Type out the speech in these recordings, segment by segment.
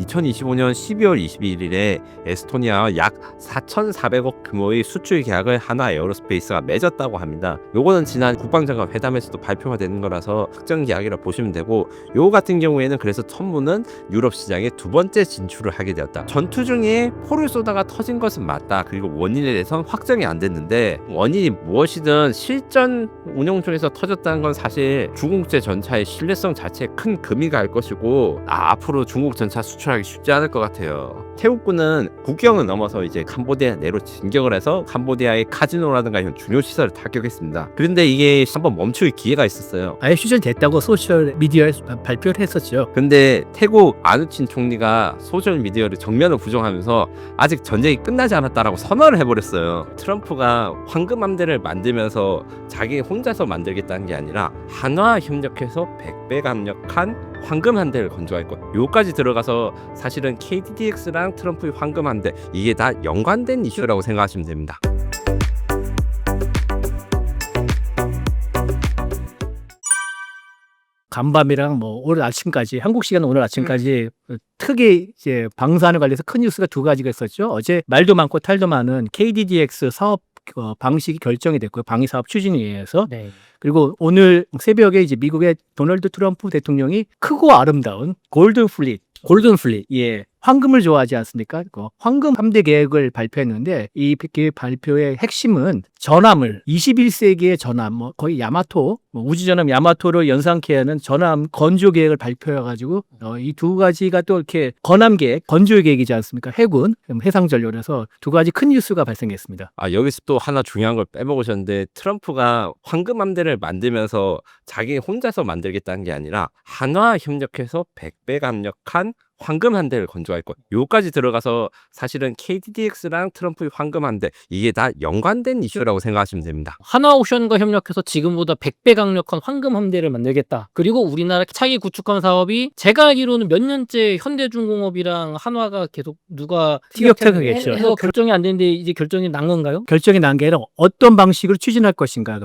2025년 12월 22일에 에스토니아와 약 4,400억 규모의 수출 계약을 하나 에어로스페이스가 맺었다고 합니다. 요거는 지난 국방장관 회담에서도 발표가 되는 거라서 특정 계약이라 보시면 되고, 요 같은 경우에는 그래서 천무는 유럽 시장에 두 번째 진출을 하게 되었다. 전투 중에 포를 쏘다가 터진 것은 맞다. 그리고 원인에 대해서는 확정이 안 됐는데, 원인이 무엇이든 실전 운영 중에서 터졌다는 건 사실 중국제 전차의 신뢰성 자체에 큰 금이 갈 것이고, 앞으로 중국 전차 수출하기 쉽지 않을 것 같아요. 태국군은 국경을 넘어서 이제 캄보디아 내로 진격을 해서 캄보디아의 카지노라든가 이런 중요 시설을 타격했습니다. 그런데 이게 한번 멈출 기회가 있었어요. 아예 휴전됐다고 소셜 미디어에 발표를 했었죠. 근데 태국 아누친 총리가 소셜 미디어를 정면으로 부정하면서 아직 전쟁이 끝나지 않았다라고 선언을 해버렸어요. 트럼프가 황금함대를 만들면서 자기 혼자서 만들겠다는 게 아니라 한화와 협력해서 100배 강력한 황금함대를 건조할 것, 요까지 들어가서 사실은 KDDX랑 트럼프의 황금함대, 이게 다 연관된 이슈라고 생각하시면 됩니다. 간밤이랑 뭐 오늘 아침까지, 한국 시간 오늘 아침까지 특히 이제 방사능 관련해서 큰 뉴스가 두 가지가 있었죠. 어제 말도 많고 탈도 많은 KDDX 사업 방식이 결정이 됐고요. 방위 사업 추진위에 의해서. 네. 그리고 오늘 새벽에 이제 미국의 도널드 트럼프 대통령이 크고 아름다운 골든 플릿, 예, 황금을 좋아하지 않습니까? 그 황금 함대 계획을 발표했는데, 이 계획 발표의 핵심은 전함을 21세기의 전함, 뭐 거의 야마토, 우주전함 야마토를 연상케 하는 전함 건조 계획을 발표해가지고 이 두 가지가 또 이렇게 건함 계획, 건조 계획이지 않습니까? 해군, 해상 전력에서 두 가지 큰 뉴스가 발생했습니다. 여기서 또 하나 중요한 걸 빼먹으셨는데, 트럼프가 황금함대를 만들면서 자기 혼자서 만들겠다는 게 아니라 한화와 협력해서 100배 강력한 황금함대를 건조할 것, 요까지 들어가서 사실은 KDDX랑 트럼프의 황금함대, 이게 다 연관된 이슈라고 생각하시면 됩니다. 한화오션과 협력해서 지금보다 100배 강력한 황금 함대를 만들겠다. 그리고 우리나라 차기 구축함 사업이 제가 알기로는 몇 년째 현대중공업이랑 한화가 계속 누가 티격태격했죠. 해서 결정이 안 되는데 이제 결정이 난 건가요? 결정이 난 게 아니라 어떤 방식으로 추진할 것인가.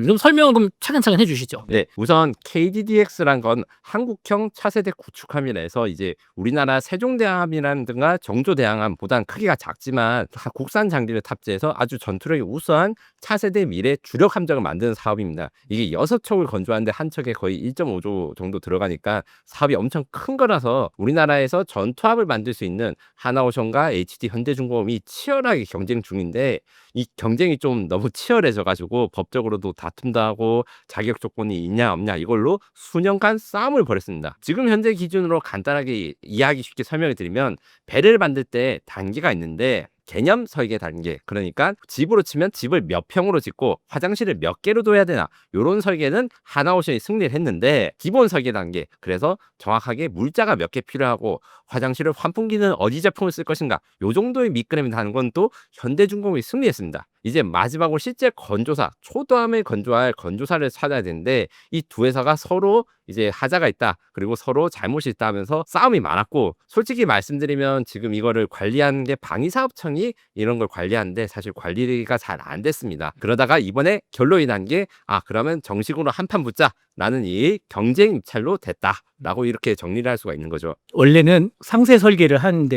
좀 설명을 그럼 차근차근 해주시죠. 네, 우선 KDDX란 건 한국형 차세대 구축함이라 해서 이제 우리나라 세종대왕함이라든가 정조대왕함보다는 크기가 작지만 국산 장비를 탑재해서 아주 전투력이 우수한 차세대 미래 주력 함정을 만드는 사업입니다. 이게 6척을 건조하는데 한 척에 거의 1.5조 정도 들어가니까 사업이 엄청 큰 거라서 우리나라에서 전투함을 만들 수 있는 하나오션과 HD 현대중공업이 치열하게 경쟁 중인데, 이 경쟁이 좀 너무 치열해져가지고 법적으로도 다툼도 하고 자격 조건이 있냐 없냐 이걸로 수년간 싸움을 벌였습니다. 지금 현재 기준으로 간단하게 이해하기 쉽게 설명을 드리면, 배를 만들 때 단계가 있는데 개념 설계 단계, 그러니까 집으로 치면 집을 몇 평으로 짓고 화장실을 몇 개로 둬야 되나, 요런 설계는 하나오션이 승리를 했는데, 기본 설계 단계, 그래서 정확하게 물자가 몇 개 필요하고 화장실을 환풍기는 어디 제품을 쓸 것인가, 요 정도의 밑그림이 다는 건 또 현대중공업이 승리했습니다. 이제 마지막으로 실제 건조사, 초도함을 건조할 건조사를 찾아야 되는데, 이 두 회사가 서로 이제 하자가 있다, 그리고 서로 잘못이 있다 하면서 싸움이 많았고, 솔직히 말씀드리면 지금 이거를 관리하는 게 방위사업청이 이런 걸 관리하는데 사실 관리가 잘 안 됐습니다. 그러다가 이번에 결론이 난 게, 그러면 정식으로 한판 붙자 라는 이 경쟁 입찰로 됐다라고 이렇게 정리를 할 수가 있는 거죠. 원래는 상세 설계를 한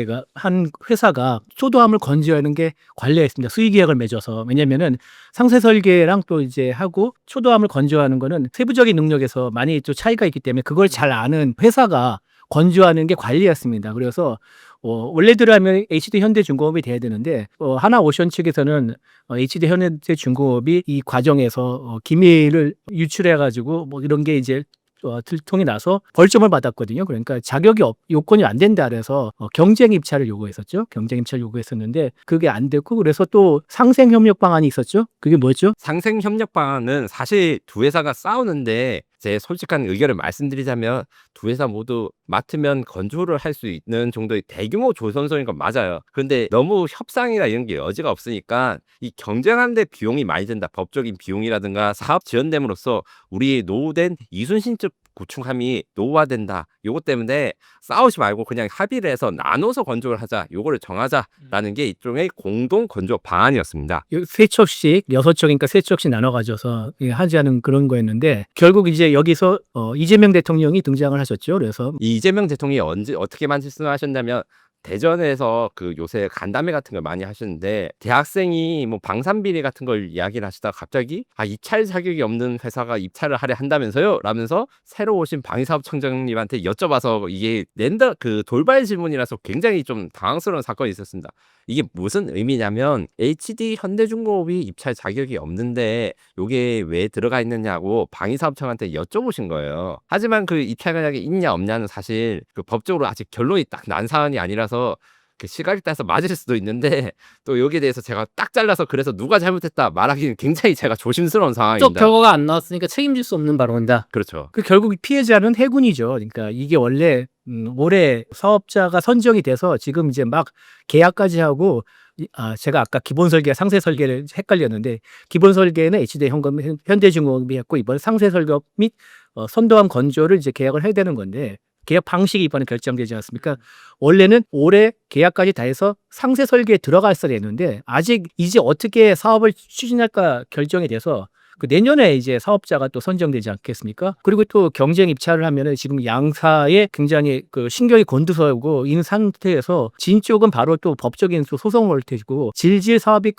회사가 초도함을 건조하는 게 관리했습니다. 수의 계약을 맺어서. 왜냐면은 상세 설계랑 또 이제 하고 초도함을 건조하는 거는 세부적인 능력에서 많이 또 차이가 있기 때문에 그걸 잘 아는 회사가 건조하는 게 관리였습니다. 그래서 원래대로 하면 HD 현대중공업이 돼야 되는데, 하나오션 측에서는 HD 현대중공업이 이 과정에서 기밀을 유출해가지고 뭐 이런 게 이제 들통이 나서 벌점을 받았거든요. 그러니까 요건이 안 된다 그래서 경쟁 입찰을 요구했었죠. 경쟁 입찰 요구했었는데 그게 안 됐고, 그래서 또 상생 협력 방안이 있었죠. 그게 뭐였죠? 상생 협력 방안은 사실 두 회사가 싸우는데, 제 솔직한 의견을 말씀드리자면 두 회사 모두 맡으면 건조를 할 수 있는 정도의 대규모 조선소인 건 맞아요. 그런데 너무 협상이나 이런 게 여지가 없으니까 이 경쟁하는데 비용이 많이 든다, 법적인 비용이라든가 사업 지원됨으로써 우리 노후된 이순신집 구축함이 노후화된다. 요것 때문에 싸우지 말고 그냥 합의를 해서 나눠서 건조를 하자. 요거를 정하자라는 게 일종의 공동 건조 방안이었습니다. 세 척씩 6척이니까 세 척씩 나눠 가져서 하자는 그런 거였는데 결국 이제 여기서 이재명 대통령이 등장을 하셨죠. 그래서 이 이재명 대통령이 언제 어떻게 말씀하셨냐면 대전에서 그 요새 간담회 같은 걸 많이 하시는데 대학생이 뭐 방산비리 같은 걸 이야기를 하시다가 갑자기 입찰 자격이 없는 회사가 입찰을 하려 한다면서요? 라면서 새로 오신 방위사업청장님한테 여쭤봐서 이게 그 돌발 질문이라서 굉장히 좀 당황스러운 사건이 있었습니다. 이게 무슨 의미냐면 HD 현대중공업이 입찰 자격이 없는데 요게 왜 들어가 있느냐고 방위사업청한테 여쭤보신 거예요. 하지만 그 입찰 자격이 있냐 없냐는 사실 그 법적으로 아직 결론이 딱 난 사안이 아니라서 그 시각에 따라서 맞을 수도 있는데 또 여기에 대해서 제가 딱 잘라서 그래서 누가 잘못했다 말하기는 굉장히 제가 조심스러운 적 상황입니다. 결과가 안 나왔으니까 책임질 수 없는 발언이다. 그렇죠. 그 결국 피해자는 해군이죠. 그러니까 이게 원래 올해 사업자가 선정이 돼서 지금 이제 막 계약까지 하고 제가 아까 기본 설계, 상세 설계를 헷갈렸는데 기본 설계는 HD 현대중공업이 했고 이번 상세 설계 및 선도함 건조를 이제 계약을 해야 되는 건데 계약 방식이 이번에 결정되지 않습니까? 원래는 올해 계약까지 다 해서 상세 설계에 들어갔어야 되는데 아직 이제 어떻게 사업을 추진할까 결정이 돼서 그 내년에 이제 사업자가 또 선정되지 않겠습니까? 그리고 또 경쟁 입찰을 하면은 지금 양사에 굉장히 그 신경이 곤두서고 있는 상태에서 진 쪽은 바로 또 법적인 소송을 올 테고 질질 사업이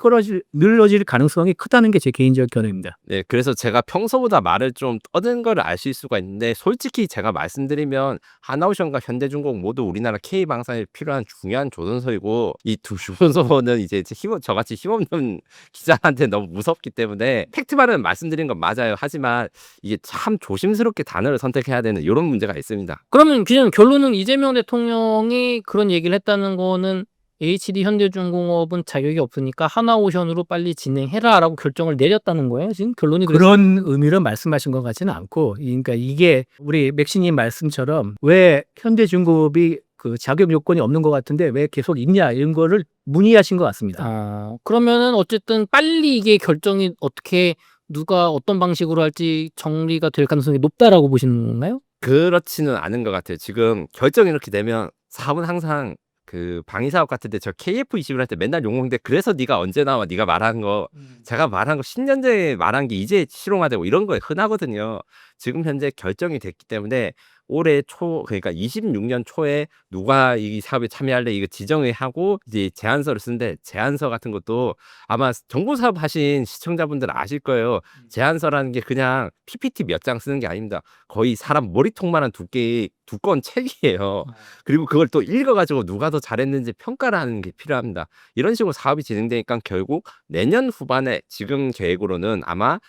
늘어질 가능성이 크다는 게 제 개인적 견해입니다. 네, 그래서 제가 평소보다 말을 좀 떠든 거를 아실 수가 있는데 솔직히 제가 말씀드리면 하나오션과 현대중공업 모두 우리나라 K방산에 필요한 중요한 조선소이고 이 두 조선소는 이제 저같이 힘없는 기자한테 너무 무섭기 때문에 팩트만은 말씀드린 건 맞아요. 하지만 이게 참 조심스럽게 단어를 선택해야 되는 이런 문제가 있습니다. 그러면 기자님 결론은 이재명 대통령이 그런 얘기를 했다는 거는 HD 현대중공업은 자격이 없으니까 하나오션으로 빨리 진행해라라고 결정을 내렸다는 거예요. 지금 결론이 그런 의미로 말씀하신 것 같지는 않고 그러니까 이게 우리 맥시님 말씀처럼 왜 현대중공업이 그 자격 요건이 없는 것 같은데 왜 계속 있냐 이런 거를 문의하신 것 같습니다. 그러면은 어쨌든 빨리 이게 결정이 어떻게 누가 어떤 방식으로 할지 정리가 될 가능성이 높다라고 보시는 건가요? 그렇지는 않은 것 같아요. 지금 결정이 이렇게 되면 사업은 항상 그 방위사업 같은데 저 KF21 할 때 맨날 욕먹는데 그래서 네가 언제 나와 네가 말한 거 제가 말한 거 10년 전에 말한 게 이제 실용화되고 이런 거에 흔하거든요. 지금 현재 결정이 됐기 때문에 올해 그러니까 26년 초에 누가 이 사업에 참여할래 이거 지정을 하고 이제 제안서를 쓰는데 제안서 같은 것도 아마 정보 사업 하신 시청자분들 아실 거예요. 제안서라는 게 그냥 PPT 몇 장 쓰는 게 아닙니다. 거의 사람 머리통만한 두께의 두꺼운 책이에요. 그리고 그걸 또 읽어가지고 누가 더 잘했는지 평가를 하는 게 필요합니다. 이런 식으로 사업이 진행되니까 결국 내년 후반에 지금 계획으로는 아마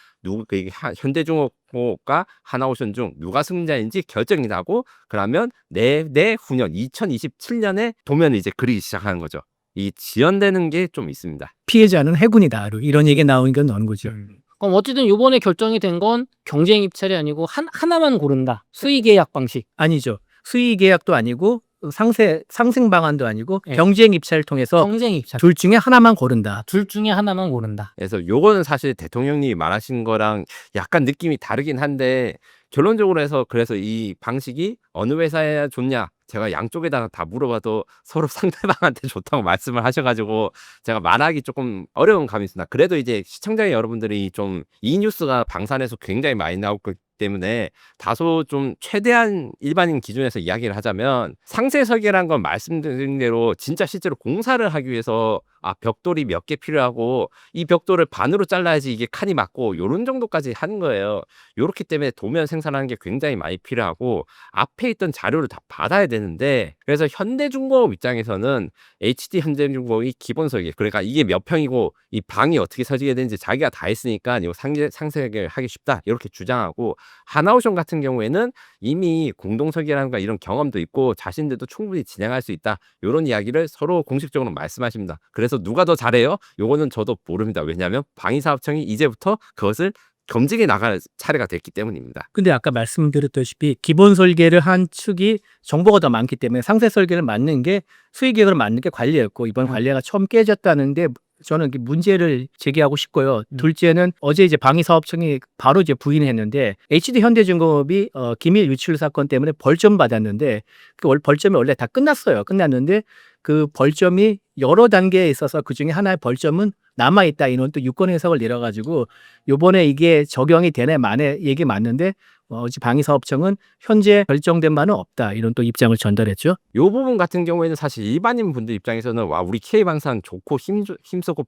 현대중공업과 하나오션 중 누가 승자인지 결정이 나고 그러면 내후년 2027년에 도면을 이제 그리기 시작하는 거죠. 이 지연되는 게 좀 있습니다. 피해자는 해군이다. 이런 얘기 나오는 건 나오는 거죠. 그럼 어쨌든 이번에 결정이 된 건 경쟁 입찰이 아니고 하나만 고른다. 수의 계약 방식. 아니죠. 수의 계약도 아니고 상생 방안도 아니고 네. 경쟁 입찰을 통해서 경쟁 입찰. 둘 중에 하나만 고른다. 둘 중에 하나만 고른다. 그래서 요거는 사실 대통령님이 말하신 거랑 약간 느낌이 다르긴 한데 결론적으로 해서 그래서 이 방식이 어느 회사에 좋냐 제가 양쪽에다가 다 물어봐도 서로 상대방한테 좋다고 말씀을 하셔가지고 제가 말하기 조금 어려운 감이 있습니다. 그래도 이제 시청자 여러분들이 좀 이 뉴스가 방산에서 굉장히 많이 나오기 때문에 다소 좀 최대한 일반인 기준에서 이야기를 하자면 상세 설계란 건 말씀드린 대로 진짜 실제로 공사를 하기 위해서 벽돌이 몇 개 필요하고 이 벽돌을 반으로 잘라야지 이게 칸이 맞고 요런 정도까지 하는 거예요. 요렇기 때문에 도면 생산하는 게 굉장히 많이 필요하고 앞에 있던 자료를 다 받아야 되는데 그래서 현대중공업 입장에서는 HD 현대중공업이 기본 설계 그러니까 이게 몇 평이고 이 방이 어떻게 설계가 되는지 자기가 다 했으니까 이거 상세 설계를 하기 쉽다 이렇게 주장하고 하나오션 같은 경우에는 이미 공동 설계라는 이런 경험도 있고 자신들도 충분히 진행할 수 있다 이런 이야기를 서로 공식적으로 말씀하십니다. 그래서 누가 더 잘해요? 요거는 저도 모릅니다. 왜냐하면 방위사업청이 이제부터 그것을 검증해 나갈 차례가 됐기 때문입니다. 근데 아까 말씀드렸다시피 기본 설계를 한 측이 정보가 더 많기 때문에 상세 설계를 맞는 게 수의 계획을 맞는 게 관리였고 이번 관리가 처음 깨졌다는데 저는 문제를 제기하고 싶고요. 둘째는 어제 이제 방위사업청이 바로 이제 부인했는데 HD 현대중공업이 기밀 유출 사건 때문에 벌점 받았는데 그 벌점이 원래 다 끝났어요. 끝났는데 그 벌점이 여러 단계에 있어서 그 중에 하나의 벌점은 남아 있다. 이런 또 유권 해석을 내려가지고 요번에 이게 적용이 되네 마네 얘기 맞는데 어제 방위사업청은 현재 결정된 바는 없다. 이런 또 입장을 전달했죠. 요 부분 같은 경우에는 사실 일반인 분들 입장에서는 와 우리 K방산 좋고 힘쓰고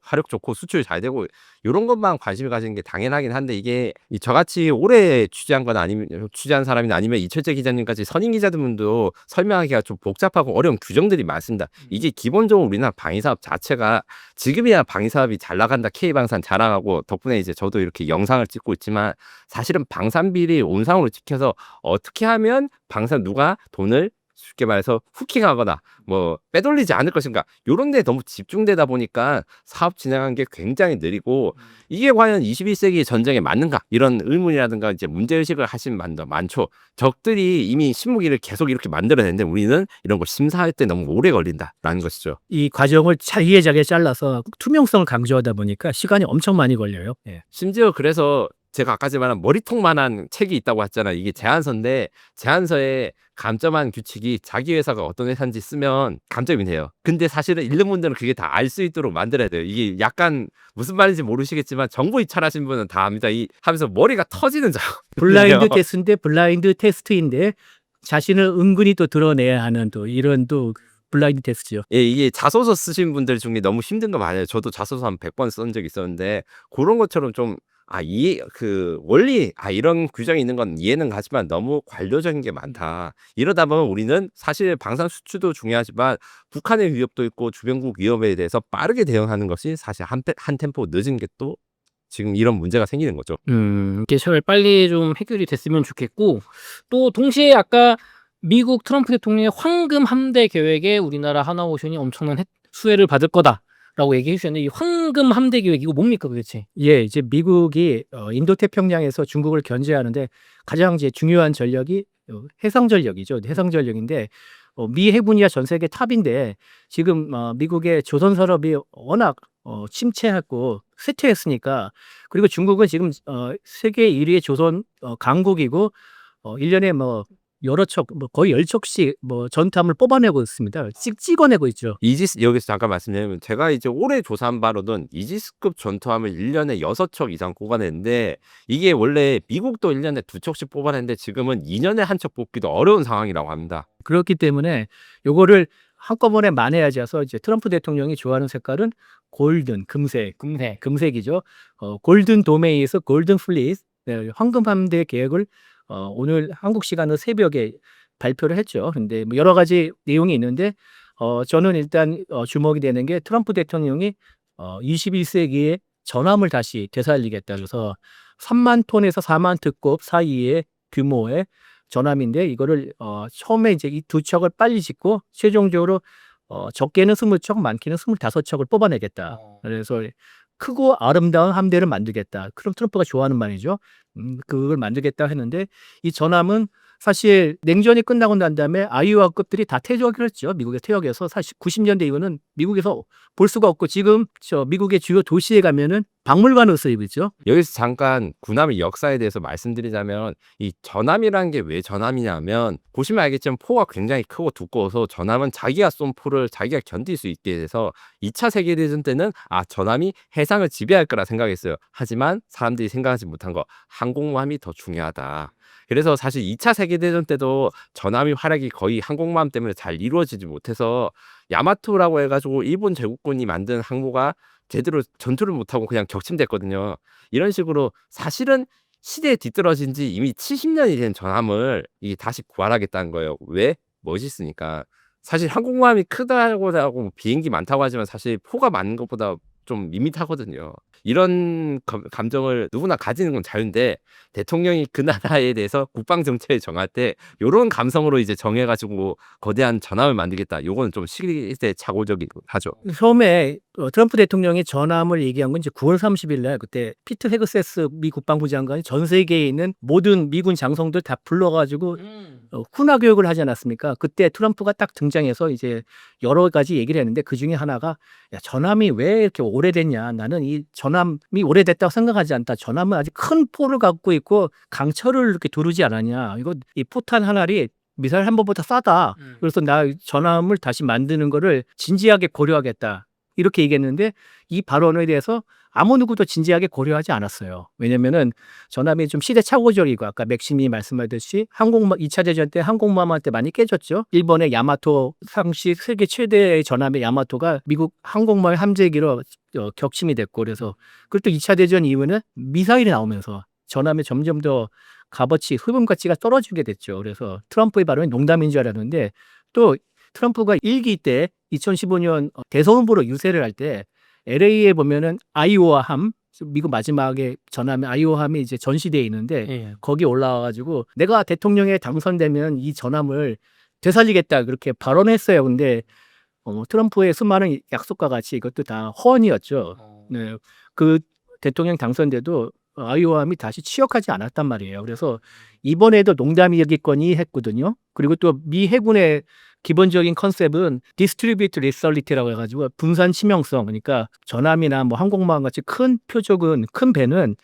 화력 좋고 수출 잘 되고 요런 것만 관심을 가지는 게 당연하긴 한데 이게 저같이 오래 취재한 건 아니면 취재한 사람이나 아니면 이철재 기자님까지 선임 기자들분도 설명하기가 좀 복잡하고 어려운 규정들이 많습니다. 이게 기본적으로 우리나라 방위사업 자체가 지금이야 방위사업이 잘 나간다 K방산 자랑하고 덕분에 이제 저도 이렇게 영상을 찍고 있지만 사실은 방산비리 온상으로 지켜서 어떻게 하면 방산 누가 돈을 쉽게 말해서 후킹하거나 뭐 빼돌리지 않을 것인가 요런 데 너무 집중되다 보니까 사업 진행하는 게 굉장히 느리고 이게 과연 21세기 전쟁에 맞는가 이런 의문이라든가 이제 문제의식을 하신 분도 많죠. 적들이 이미 신무기를 계속 이렇게 만들어냈는데 우리는 이런 걸 심사할 때 너무 오래 걸린다라는 것이죠. 이 과정을 자기애자게 잘라서 투명성을 강조하다 보니까 시간이 엄청 많이 걸려요. 예. 심지어 그래서 제가 아까 말한 머리통만한 책이 있다고 했잖아요. 이게 제안서인데 제안서에 감점한 규칙이 자기 회사가 어떤 회사인지 쓰면 감점이 돼요. 근데 사실은 읽는 분들은 그게 다 알 수 있도록 만들어야 돼요. 이게 약간 무슨 말인지 모르시겠지만 정보 이탈하신 분은 다 압니다. 이 하면서 머리가 터지는 작업. 블라인드 테스트인데 블라인드 테스트인데 자신을 은근히 또 드러내야 하는 또 이런 또 블라인드 테스트죠. 예, 이게 자소서 쓰신 분들 중에 너무 힘든 거 많아요. 저도 자소서 한 100번 쓴 적이 있었는데 그런 것처럼 좀 원리, 이런 규정이 있는 건 이해는 가지만 너무 관료적인 게 많다. 이러다 보면 우리는 사실 방산 수출도 중요하지만 북한의 위협도 있고 주변국 위협에 대해서 빠르게 대응하는 것이 사실 한 템포 늦은 게 또 지금 이런 문제가 생기는 거죠. 이게 잘 빨리 좀 해결이 됐으면 좋겠고 또 동시에 아까 미국 트럼프 대통령의 황금 함대 계획에 우리나라 하나오션이 엄청난 수혜를 받을 거다라고 얘기해 주셨는데 이 황금 함대 계획 이거 뭡니까 도대체? 예, 이제 미국이 인도 태평양에서 중국을 견제하는데 가장 이제 중요한 전력이 해상 전력이죠. 해상 전력인데 미 해군이야 전 세계 탑인데 지금 미국의 조선 산업이 워낙 침체하고 쇠퇴했으니까 그리고 중국은 지금 세계 1위의 조선 강국이고 1년에 뭐 여러 척, 거의 10척씩 전투함을 뽑아내고 있습니다. 찍어내고 있죠. 이지스 여기서 잠깐 말씀드리면 제가 이제 올해 조사한 바로는 이지스급 전투함을 1년에 6척 이상 뽑아내는데 이게 원래 미국도 1년에 2척씩 뽑아내는데 지금은 2년에 1척 뽑기도 어려운 상황이라고 합니다. 그렇기 때문에 요거를 한꺼번에 만회하지 않아서 이제 트럼프 대통령이 좋아하는 색깔은 골든, 금색이죠. 골든 도메이에서 골든 플리스, 황금 함대 계획을 오늘 한국 시간으로 새벽에 발표를 했죠. 근데 뭐 여러 가지 내용이 있는데 저는 일단 주목이 되는 게 트럼프 대통령이 21세기에 전함을 다시 되살리겠다 그래서 3만 톤에서 4만 특급 사이의 규모의 전함인데 이거를 처음에 이제 이 두 척을 빨리 짓고 최종적으로 적게는 20척, 많게는 25척을 뽑아내겠다. 그래서 크고 아름다운 함대를 만들겠다. 그럼 트럼프가 좋아하는 말이죠. 그걸 만들겠다 했는데 이 전함은 사실 냉전이 끝나고 난 다음에 아이오아급들이 다 퇴역을 했죠. 미국에 퇴역해서 사실 90년대 이후는 미국에서 볼 수가 없고 지금 미국의 주요 도시에 가면은 박물관으로 쓰이고 있죠. 여기서 잠깐 군함의 역사에 대해서 말씀드리자면 이 전함이라는 게 왜 전함이냐면 보시면 알겠지만 포가 굉장히 크고 두꺼워서 전함은 자기가 쏜 포를 자기가 견딜 수 있게 돼서 2차 세계대전 때는 전함이 해상을 지배할 거라 생각했어요. 하지만 사람들이 생각하지 못한 거 항공모함이 더 중요하다. 그래서 사실 2차 세계대전 때도 전함의 활약이 거의 항공모함 때문에 잘 이루어지지 못해서 야마토라고 해가지고 일본 제국군이 만든 항모가 제대로 전투를 못하고 그냥 격침됐거든요. 이런 식으로 사실은 시대에 뒤떨어진 지 이미 70년이 된 전함을 이게 다시 구하겠다는 거예요. 왜? 멋있으니까. 사실 항공모함이 크다고 하고 비행기 많다고 하지만 사실 포가 많은 것보다 좀 밋밋하거든요. 이런 감정을 누구나 가지는 건 자유인데 대통령이 그 나라에 대해서 국방 정책을 정할 때 이런 감성으로 이제 정해가지고 거대한 전함을 만들겠다. 요거는 좀 시대 착오적이고 하죠. 처음에 트럼프 대통령이 전함을 얘기한 건 이제 9월 30일 날 그때 피트 헤그세스 미 국방부 장관이 전 세계에 있는 모든 미군 장성들 다 불러가지고 훈화 교육을 하지 않았습니까? 그때 트럼프가 딱 등장해서 이제 여러 가지 얘기를 했는데 그 중에 하나가 야, 전함이 왜 이렇게 오래됐냐? 나는 이 전함이 오래됐다고 생각하지 않다. 전함은 아직 큰 포를 갖고 있고 강철을 이렇게 두르지 않았냐? 이거 이 포탄 하나리 미사일 한 번보다 싸다. 그래서 나 전함을 다시 만드는 거를 진지하게 고려하겠다. 이렇게 얘기했는데 이 발언에 대해서 아무 누구도 진지하게 고려하지 않았어요. 왜냐면은 전함이 좀 시대착오적이고 아까 맥심이 말씀하듯이 2차 대전 때 항공모함한테 많이 깨졌죠. 일본의 야마토 당시 세계 최대의 전함의 야마토가 미국 항공모함 함재기로 격침이 됐고 그래서 그리고 또 2차 대전 이후에는 미사일이 나오면서 전함이 점점 더 값어치, 흡음 가치가 떨어지게 됐죠. 그래서 트럼프의 발언이 농담인 줄 알았는데 또 트럼프가 1기 때 2015년 대선 후보로 유세를 할 때 LA에 보면은 아이오와 함, 미국 마지막에 전함의 아이오와 함이 이제 전시대에 있는데 예. 거기 올라와가지고 내가 대통령에 당선되면 이 전함을 되살리겠다 그렇게 발언했어요. 근데 트럼프의 수많은 약속과 같이 이것도 다 허언이었죠. 네, 그 대통령 당선돼도 아이오함이 다시 취역하지 않았단 말이에요. 그래서 이번에도 농담이겠거니 했거든요. 그리고 또 미 해군의 기본적인 컨셉은 디스트리뷰트 리설리티라고 해가지고 분산 치명성, 그러니까 전함이나 뭐 항공모함 같이 큰 표적은 큰 배는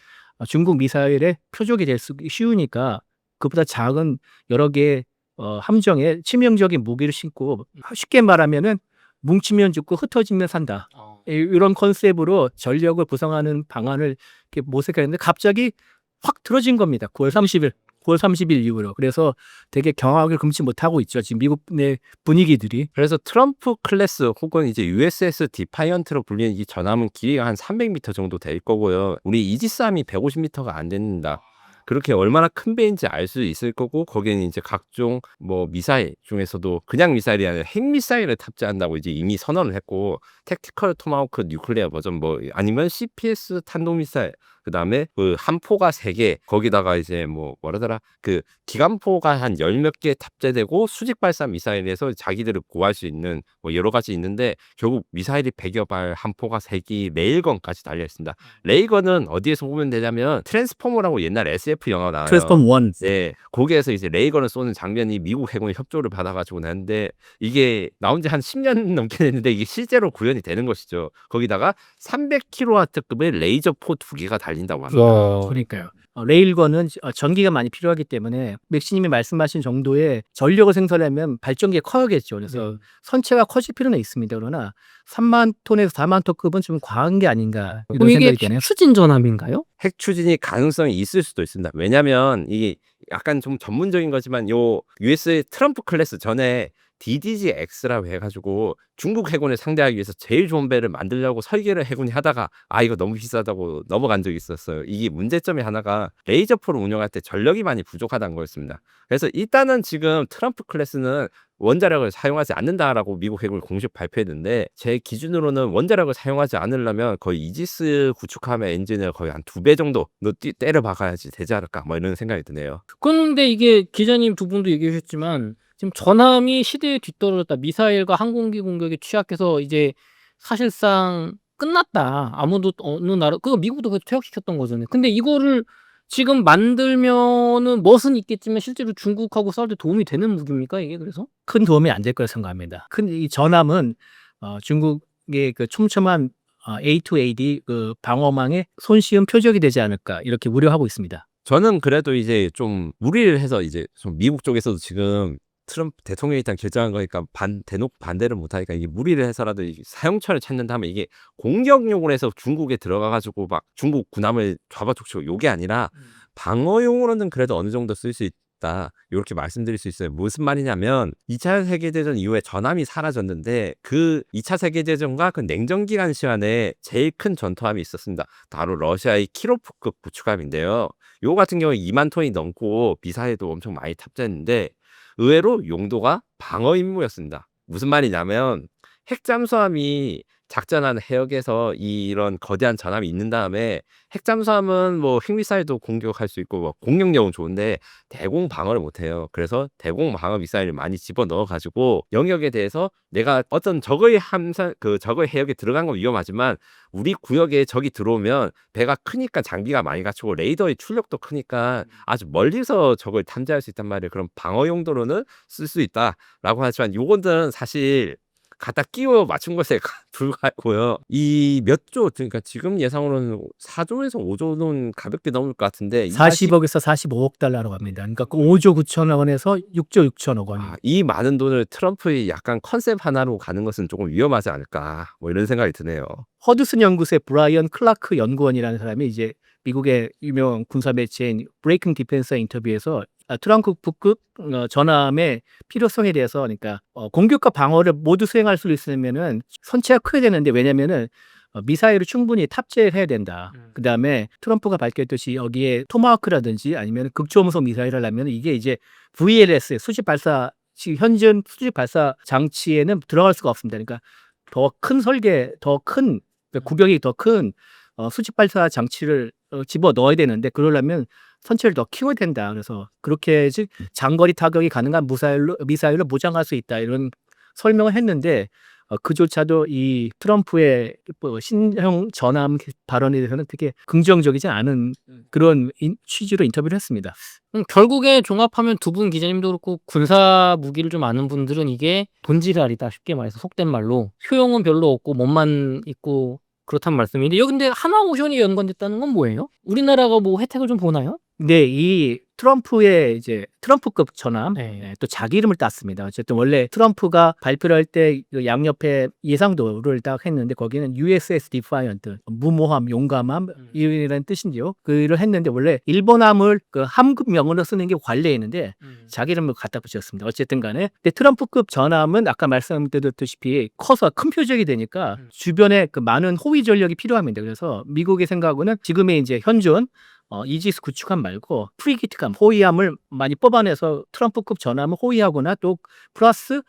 중국 미사일의 표적이 될 수 쉬우니까 그보다 작은 여러 개의 함정에 치명적인 무기를 싣고 쉽게 말하면은 뭉치면 죽고 흩어지면 산다. 이런 컨셉으로 전력을 구성하는 방안을 이렇게 모색했는데 갑자기 확 틀어진 겁니다. 9월 30일 이후로. 그래서 되게 경악을 금치 못하고 있죠. 지금 미국 내 분위기들이. 그래서 트럼프 클래스 혹은 이제 USS 디파이언트로 불리는 이 전함은 길이가 한 300m 정도 될 거고요. 우리 이지스함이 150m가 안 됩니다. 그렇게 얼마나 큰 배인지 알 수 있을 거고 거기에는 이제 각종 뭐 미사일 중에서도 그냥 미사일이 아니라 핵 미사일을 탑재한다고 이제 이미 선언을 했고 택티컬 토마호크 뉴클리어 버전 뭐 아니면 CPS 탄도 미사일 그다음에 그 함포가 3개 거기다가 이제 뭐라더라 그 기관포가 한 10몇 개 탑재되고 수직 발사 미사일에서 자기들을 보호할 수 있는 뭐 여러 가지 있는데 결국 미사일이 100여 발 함포가 3기 레일건까지 달려 있습니다. 레일건은 어디에서 보면 되냐면 트랜스포머라고 옛날 SF 영화 나와요. 트랜스폼 1. 네, 거기에서 이제 레이건을 쏘는 장면이 미국 해군의 협조를 받아가지고 나는데 이게 나온 지 한 10년 넘게 됐는데 이게 실제로 구현이 되는 것이죠. 거기다가 300kW급의 레이저포 2개가 달린다고 합니다. 그러니까요. 레일건은 전기가 많이 필요하기 때문에 맥시님이 말씀하신 정도의 전력을 생산하면 발전기가 커야겠죠. 그래서 선체가 커질 필요는 있습니다. 그러나 3만 톤에서 4만 톤급은 좀 과한 게 아닌가 이런 그럼 이게 생각이 드네요. 추진 전함인가요? 핵 추진이 가능성이 있을 수도 있습니다. 왜냐하면 이게 약간 좀 전문적인 거지만 요 US 트럼프 클래스 전에 DDG-X라고 해가지고 중국 해군을 상대하기 위해서 제일 좋은 배를 만들려고 설계를 해군이 하다가 이거 너무 비싸다고 넘어간 적이 있었어요. 이게 문제점이 하나가 레이저포를 운영할 때 전력이 많이 부족하다는 거였습니다. 그래서 일단은 지금 트럼프 클래스는 원자력을 사용하지 않는다라고 미국 해군이 공식 발표했는데 제 기준으로는 원자력을 사용하지 않으려면 거의 이지스 구축함의 엔진을 거의 한 2배 정도 때려 박아야지 되지 않을까 뭐 이런 생각이 드네요. 그런데 이게 기자님 두 분도 얘기해 주셨지만 지금 전함이 시대에 뒤떨어졌다. 미사일과 항공기 공격에 취약해서 이제 사실상 끝났다. 아무도 어느 나라 그거 미국도 그래서 퇴역시켰던 거잖아요. 근데 이거를 지금 만들면은 멋은 있겠지만 실제로 중국하고 싸울 때 도움이 되는 무기입니까 이게 그래서? 큰 도움이 안 될 거라 생각합니다. 큰 이 전함은 중국의 그 촘촘한 A2AD 그 방어망의 손쉬운 표적이 되지 않을까 이렇게 우려하고 있습니다. 저는 그래도 이제 좀 무리를 해서 이제 좀 미국 쪽에서도 지금 트럼프 대통령이 일단 결정한 거니까 대놓고 반대를 못하니까 이게 무리를 해서라도 사용처를 찾는다면 이게 공격용으로 해서 중국에 들어가가지고 막 중국 군함을 잡아족치고 요게 아니라 방어용으로는 그래도 어느 정도 쓸 수 있다. 이렇게 말씀드릴 수 있어요. 무슨 말이냐면 2차 세계대전 이후에 전함이 사라졌는데 그 2차 세계대전과 그 냉전기간 시간에 제일 큰 전투함이 있었습니다. 바로 러시아의 키로프급 구축함인데요. 요 같은 경우에 2만 톤이 넘고 미사일도 엄청 많이 탑재했는데 의외로 용도가 방어 임무였습니다. 무슨 말이냐면 핵 잠수함이 작전하는 해역에서 이런 거대한 전함이 있는 다음에 핵잠수함은 뭐 핵미사일도 공격할 수 있고 뭐 공격력은 좋은데 대공 방어를 못해요. 그래서 대공 방어 미사일을 많이 집어넣어 가지고 영역에 대해서 내가 어떤 적의 함선 그 적의 해역에 들어간 건 위험하지만 우리 구역에 적이 들어오면 배가 크니까 장비가 많이 갖추고 레이더의 출력도 크니까 아주 멀리서 적을 탐지할 수 있단 말이에요. 그럼 방어 용도로는 쓸 수 있다라고 하지만 요거는 사실 갖다 끼워 맞춘 것에 불과하고요. 이 몇 조, 그러니까 지금 예상으로는 4조에서 5조는 가볍게 넘을 것 같은데 40억에서 45억 달러라고 합니다. 그러니까 5조 9천억 원에서 6조 6천억 원. 이 많은 돈을 트럼프의 약간 컨셉 하나로 가는 것은 조금 위험하지 않을까 뭐 이런 생각이 드네요. 허드슨 연구소의 브라이언 클라크 연구원이라는 사람이 이제 미국의 유명 군사 매체인 브레이킹 디펜서 인터뷰에서 트럼프급 전함의 필요성에 대해서 그러니까 공격과 방어를 모두 수행할 수 있으면은 선체가 커야 되는데 왜냐면은 미사일을 충분히 탑재해야 된다. 그다음에 트럼프가 밝혔듯이 여기에 토마호크라든지 아니면 극초음속 미사일을 하면 이게 이제 VLS 수직 발사 현존 수직 발사 장치에는 들어갈 수가 없습니다. 그러니까 더 큰 설계, 더 큰 구경이 더 큰 수직 발사 장치를 집어 넣어야 되는데 그러려면 선체를 더 키워야 된다. 그래서 그렇게 즉 장거리 타격이 가능한 미사일로 무장할 수 있다. 이런 설명을 했는데 그조차도 이 트럼프의 신형 전함 발언에 대해서는 되게 긍정적이지 않은 그런 취지로 인터뷰를 했습니다. 결국에 종합하면 두 분 기자님도 그렇고 군사 무기를 좀 아는 분들은 이게 돈지랄이다 쉽게 말해서 속된 말로 효용은 별로 없고 몸만 있고 그렇단 말씀인데 여기 근데 하나오션이 연관됐다는 건 뭐예요? 우리나라가 뭐 혜택을 좀 보나요? 네, 이 트럼프의 이제 트럼프급 전함 네. 또 자기 이름을 땄습니다. 어쨌든 원래 트럼프가 발표를 할 때 양옆에 예상도를 딱 했는데 거기는 USS Defiant 무모함, 용감함 이라는 뜻인데요. 그를 했는데 원래 일본함을 그 함급 명으로 쓰는 게 관례였는데 자기 이름을 갖다 붙였습니다. 어쨌든 간에 근데 트럼프급 전함은 아까 말씀드렸다시피 커서 큰 표적이 되니까 주변에 그 많은 호위 전력이 필요합니다. 그래서 미국의 생각은 지금의 이제 현존 이지스 구축함 말고 프리기트함, 호위함을 많이 뽑아내서 트럼프급 전함을 호위하거나 또 플러스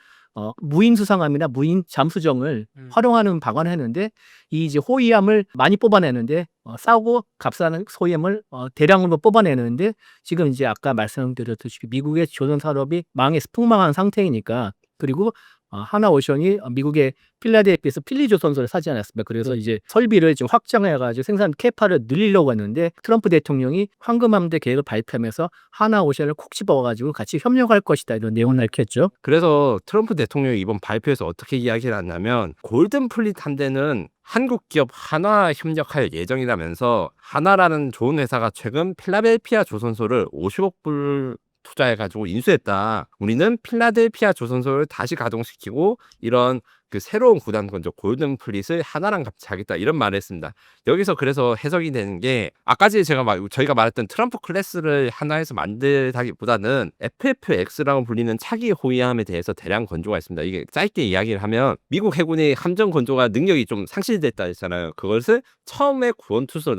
무인 수상함이나 무인 잠수정을 활용하는 방안을 했는데 이 이제 호위함을 많이 뽑아내는데 싸고 값싸는 호위함을 대량으로 뽑아내는데 지금 이제 아까 말씀드렸듯이 미국의 조선 산업이 폭망한 상태이니까 그리고 하나오션이 미국의 필라델피아에서 필리조선소를 사지 않았습니까? 그래서 이제 설비를 지금 확장해가지고 생산 캐파를 늘리려고 했는데 트럼프 대통령이 황금함대 계획을 발표하면서 하나오션을 콕 집어가지고 같이 협력할 것이다 이런 내용을 밝혔죠. 그래서 트럼프 대통령이 이번 발표에서 어떻게 이야기를 했냐면 골든 플릿 함대는 한국 기업 하나와 협력할 예정이라면서 하나라는 좋은 회사가 최근 필라델피아 조선소를 50억 불 투자해가지고 인수했다. 우리는 필라델피아 조선소를 다시 가동시키고 이런 그 새로운 구단 건조 골든 플릿을 하나랑 같이 하겠다 이런 말을 했습니다. 여기서 그래서 해석이 되는 게 아까 저희가 말했던 트럼프 클래스를 하나에서 만들다기보다는 FFX라고 불리는 차기 호위함에 대해서 대량 건조가 있습니다. 이게 짧게 이야기를 하면 미국 해군의 함정 건조가 능력이 좀 상실됐다 했잖아요. 그것을 처음에 구원투수로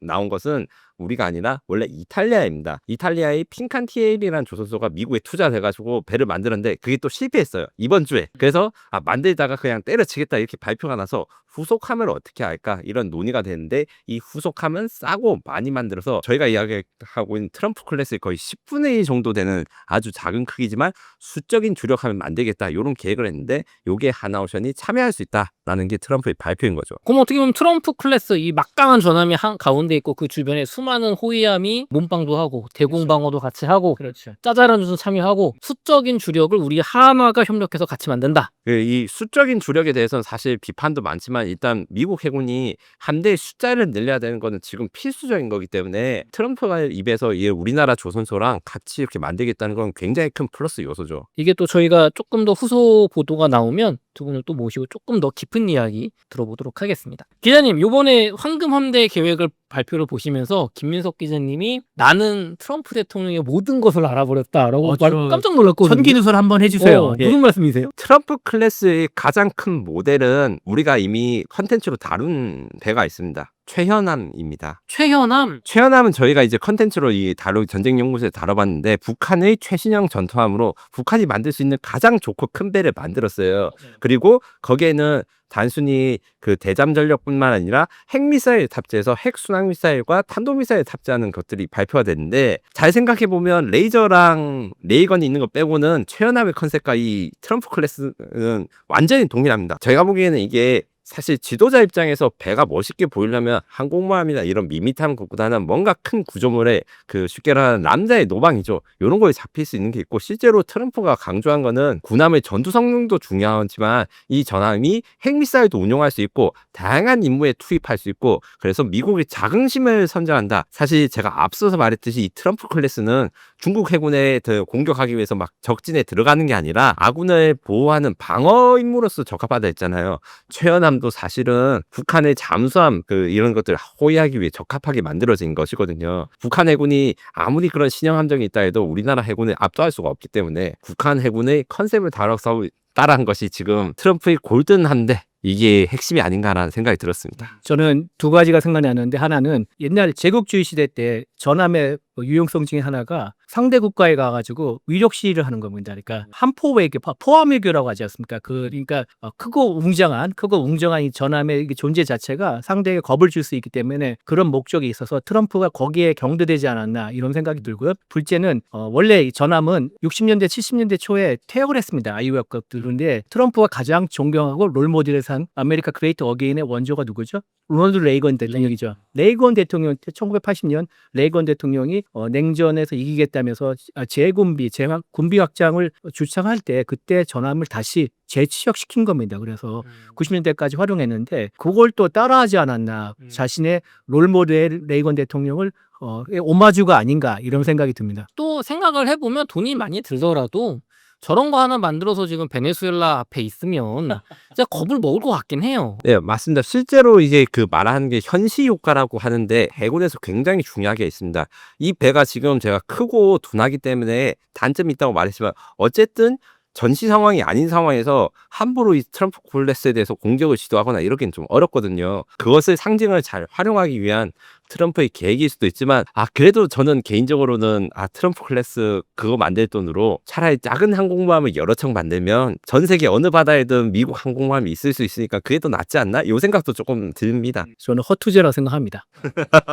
나온 것은 우리가 아니라 원래 이탈리아입니다. 이탈리아의 핑칸티에일이라는 조선소가 미국에 투자돼가지고 배를 만들었는데 그게 또 실패했어요. 이번 주에. 그래서 만들다가 그냥 때려치겠다 이렇게 발표가 나서 후속함을 어떻게 할까 이런 논의가 되는데 이 후속함은 싸고 많이 만들어서 저희가 이야기하고 있는 트럼프 클래스의 거의 10분의 1 정도 되는 아주 작은 크기지만 수적인 주력함을 만들겠다 이런 계획을 했는데 요게 하나오션이 참여할 수 있다라는 게 트럼프의 발표인 거죠. 그럼 어떻게 보면 트럼프 클래스 이 막강한 전함이 한 가운데 있고 그 주변에 수많은 호위함이 몸빵도 하고 대공방어도 같이 하고 그렇죠. 짜잘한 조선 참여하고 수적인 주력을 우리 하나가 협력해서 같이 만든다. 이 수적인 주력에 대해서는 사실 비판도 많지만 일단 미국 해군이 함대의 숫자를 늘려야 되는 거는 지금 필수적인 거기 때문에 트럼프가 입에서 이 우리나라 조선소랑 같이 이렇게 만들겠다는 건 굉장히 큰 플러스 요소죠. 이게 또 저희가 조금 더 후속 보도가 나오면 두 분을 또 모시고 조금 더 깊은 이야기 들어보도록 하겠습니다. 기자님, 요번에 황금함대 계획을 발표를 보시면서 김민석 기자님이 나는 트럼프 대통령의 모든 것을 알아버렸다라고 깜짝 놀랐거든요. 천기누설 한번 해주세요. 예. 무슨 말씀이세요? 트럼프 클래스의 가장 큰 모델은 우리가 이미 컨텐츠로 다룬 배가 있습니다. 최현함입니다. 최현함은 저희가 이제 컨텐츠로 전쟁연구소에 다뤄봤는데 북한의 최신형 전투함으로 북한이 만들 수 있는 가장 좋고 큰 배를 만들었어요. 그리고 거기에는 단순히 그 대잠 전력뿐만 아니라 핵미사일 탑재해서 핵순항미사일과 탄도미사일 탑재하는 것들이 발표가 됐는데 잘 생각해 보면 레이저랑 레이건이 있는 거 빼고는 최연함의 컨셉과 이 트럼프 클래스는 완전히 동일합니다. 제가 보기에는 이게 사실 지도자 입장에서 배가 멋있게 보이려면 항공모함이나 이런 밋밋한 것보다는 뭔가 큰 구조물에 그 쉽게 말하는 남자의 노방이죠. 이런 거에 잡힐 수 있는 게 있고 실제로 트럼프가 강조한 거는 군함의 전투 성능도 중요하지만 이 전함이 핵미사일도 운용할 수 있고 다양한 임무에 투입할 수 있고 그래서 미국의 자긍심을 선전한다. 사실 제가 앞서서 말했듯이 이 트럼프 클래스는 중국 해군에 공격하기 위해서 막 적진에 들어가는 게 아니라 아군을 보호하는 방어 임무로서 적합하다 했잖아요. 최연함도 사실은 북한의 잠수함 이런 것들을 호위하기 위해 적합하게 만들어진 것이거든요. 북한 해군이 아무리 그런 신형 함정이 있다 해도 우리나라 해군을 압도할 수가 없기 때문에 북한 해군의 컨셉을 따라한 것이 지금 트럼프의 골든 함대 이게 핵심이 아닌가라는 생각이 들었습니다. 저는 두 가지가 생각나는데 하나는 옛날 제국주의 시대 때 전함의 유용성 중에 하나가 상대 국가에 가가지고 위력 시위를 하는 겁니다. 그러니까 한포 외교, 포함 외교라고 하지 않습니까? 그러니까 크고 웅장한 이 전함의 존재 자체가 상대에게 겁을 줄 수 있기 때문에 그런 목적이 있어서 트럼프가 거기에 경도되지 않았나 이런 생각이 들고요. 둘째는 원래 이 전함은 60년대, 70년대 초에 퇴역을 했습니다. 아이오역급들인데 트럼프가 가장 존경하고 롤모델에서 한 아메리카 그레이트 어게인의 원조가 누구죠? 로널드 레이건 대통령이죠. 레이건 대통령 1980년 레이건 대통령이 냉전에서 이기겠다면서 군비 확장을 주창할 때 그때 전함을 다시 재취역시킨 겁니다. 그래서 90년대까지 활용했는데 그걸 또 따라하지 않았나. 자신의 롤모델 레이건 대통령을 오마주가 아닌가 이런 생각이 듭니다. 또 생각을 해보면 돈이 많이 들더라도 저런 거 하나 만들어서 지금 베네수엘라 앞에 있으면 진짜 겁을 먹을 것 같긴 해요. 네, 맞습니다. 실제로 이제 그 말하는 게 현시 효과라고 하는데 해군에서 굉장히 중요하게 있습니다. 이 배가 지금 제가 크고 둔하기 때문에 단점이 있다고 말했지만 어쨌든 전시 상황이 아닌 상황에서 함부로 이 트럼프 클래스에 대해서 공격을 시도하거나 이러기는 좀 어렵거든요. 그것을 상징을 잘 활용하기 위한 트럼프의 계획일 수도 있지만 그래도 저는 개인적으로는 트럼프 클래스 그거 만들 돈으로 차라리 작은 항공모함을 여러 척 만들면 전 세계 어느 바다에든 미국 항공모함이 있을 수 있으니까 그게 더 낫지 않나? 이 생각도 조금 듭니다. 저는 허투제라고 생각합니다.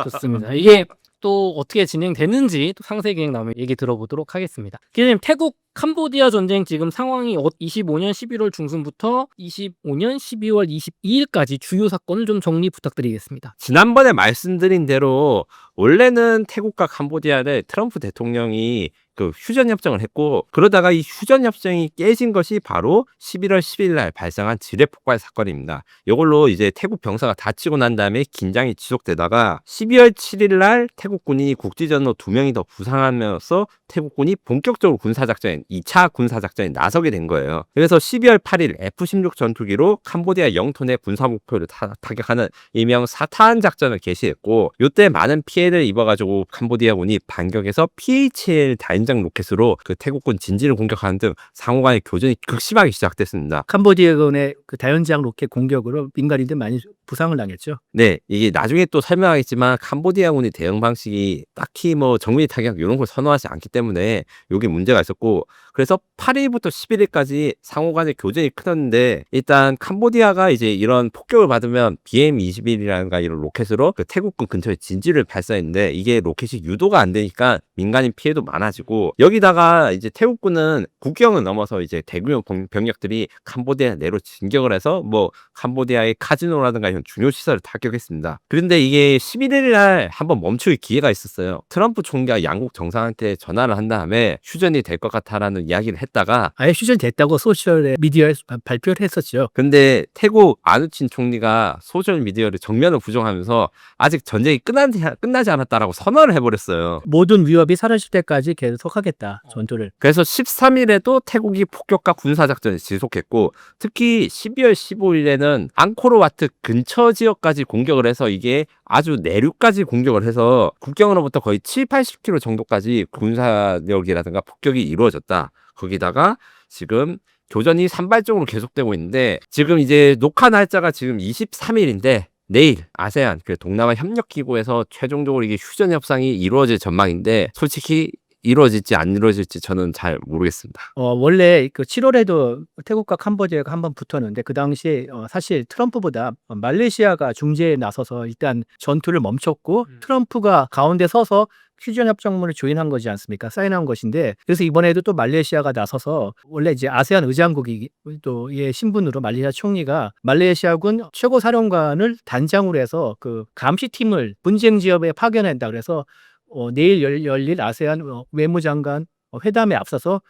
좋습니다. 이게 또 어떻게 진행되는지 또 상세 기획 나오면 얘기 들어보도록 하겠습니다. 기자님, 태국 캄보디아 전쟁 지금 상황이 25년 11월 중순부터 25년 12월 22일까지 주요 사건을 좀 정리 부탁드리겠습니다. 지난번에 말씀드린 대로 원래는 태국과 캄보디아를 트럼프 대통령이 그 휴전협정을 했고 그러다가 이 휴전협정이 깨진 것이 바로 11월 10일 날 발생한 지뢰폭발 사건입니다. 이걸로 이제 태국 병사가 다치고 난 다음에 긴장이 지속되다가 12월 7일 날 태국군이 국지전으로 2명이 더 부상하면서 태국군이 본격적으로 군사작전 2차 군사작전에 나서게 된 거예요. 그래서 12월 8일 F-16 전투기로 캄보디아 영토 내 군사 목표를 타격하는 일명 사타안 작전을 개시했고 이때 많은 피해를 입어가지고 캄보디아군이 반격해서 PH-1 다연장 로켓으로 그 태국군 진지를 공격하는 등 상호간의 교전이 극심하게 시작됐습니다. 캄보디아군의 그 다연장 로켓 공격으로 민간인들 많이 부상을 당했죠. 네, 이게 나중에 또 설명하겠지만 캄보디아군의 대응 방식이 딱히 뭐 정밀 타격 이런 걸 선호하지 않기 때문에 이게 문제가 있었고 그래서 8일부터 11일까지 상호간의 교전이 크는데 일단 캄보디아가 이제 이런 폭격을 받으면 BM-21이라든가 이런 로켓으로 그 태국군 근처에 진지를 발사했는데 이게 로켓이 유도가 안 되니까 민간인 피해도 많아지고 여기다가 이제 태국군은 국경을 넘어서 이제 대규모 병력들이 캄보디아 내로 진격을 해서 뭐 캄보디아의 카지노라든가 이런 중요 시설을 타격했습니다. 그런데 이게 11일 날 한번 멈출 기회가 있었어요. 트럼프 총리가 양국 정상한테 전화를 한 다음에 휴전이 될 것 같다라는 이야기를 했다가 아예 휴전됐다고 소셜 미디어에 발표를 했었죠. 근데 태국 아누친 총리가 소셜 미디어를 정면으로 부정하면서 아직 전쟁이 끝나지 않았다라고 선언을 해버렸어요. 모든 위협이 사라질 때까지 계속하겠다 전투를. 그래서 13일에도 태국이 폭격과 군사작전을 지속했고 특히 12월 15일에는 앙코르와트 근처 지역까지 공격을 해서 이게 아주 내륙까지 공격을 해서 국경으로부터 거의 70-80km 정도까지 군사력이라든가 폭격이 이루어졌다. 거기다가 지금 교전이 산발적으로 계속되고 있는데 지금 이제 녹화 날짜가 지금 23일인데 내일 아세안 그 동남아 협력기구에서 최종적으로 이게 휴전 협상이 이루어질 전망인데 솔직히 이루어질지 안 이루어질지 저는 잘 모르겠습니다. 원래 그 7월에도 태국과 캄보디아가 한번 붙었는데 그 당시에 사실 트럼프보다 말레이시아가 중재에 나서서 일단 전투를 멈췄고 트럼프가 가운데 서서 휴전 협정문을 조인한 거지 않습니까? 사인한 것인데 그래서 이번에도 또 말레이시아가 나서서 원래 이제 아세안 의장국이 또의 신분으로 말레이시아 총리가 말레이시아군 최고 사령관을 단장으로 해서 그 감시팀을 분쟁 지역에 파견한다 그래서 내일 열릴 아세안 외무장관 회담에 앞서서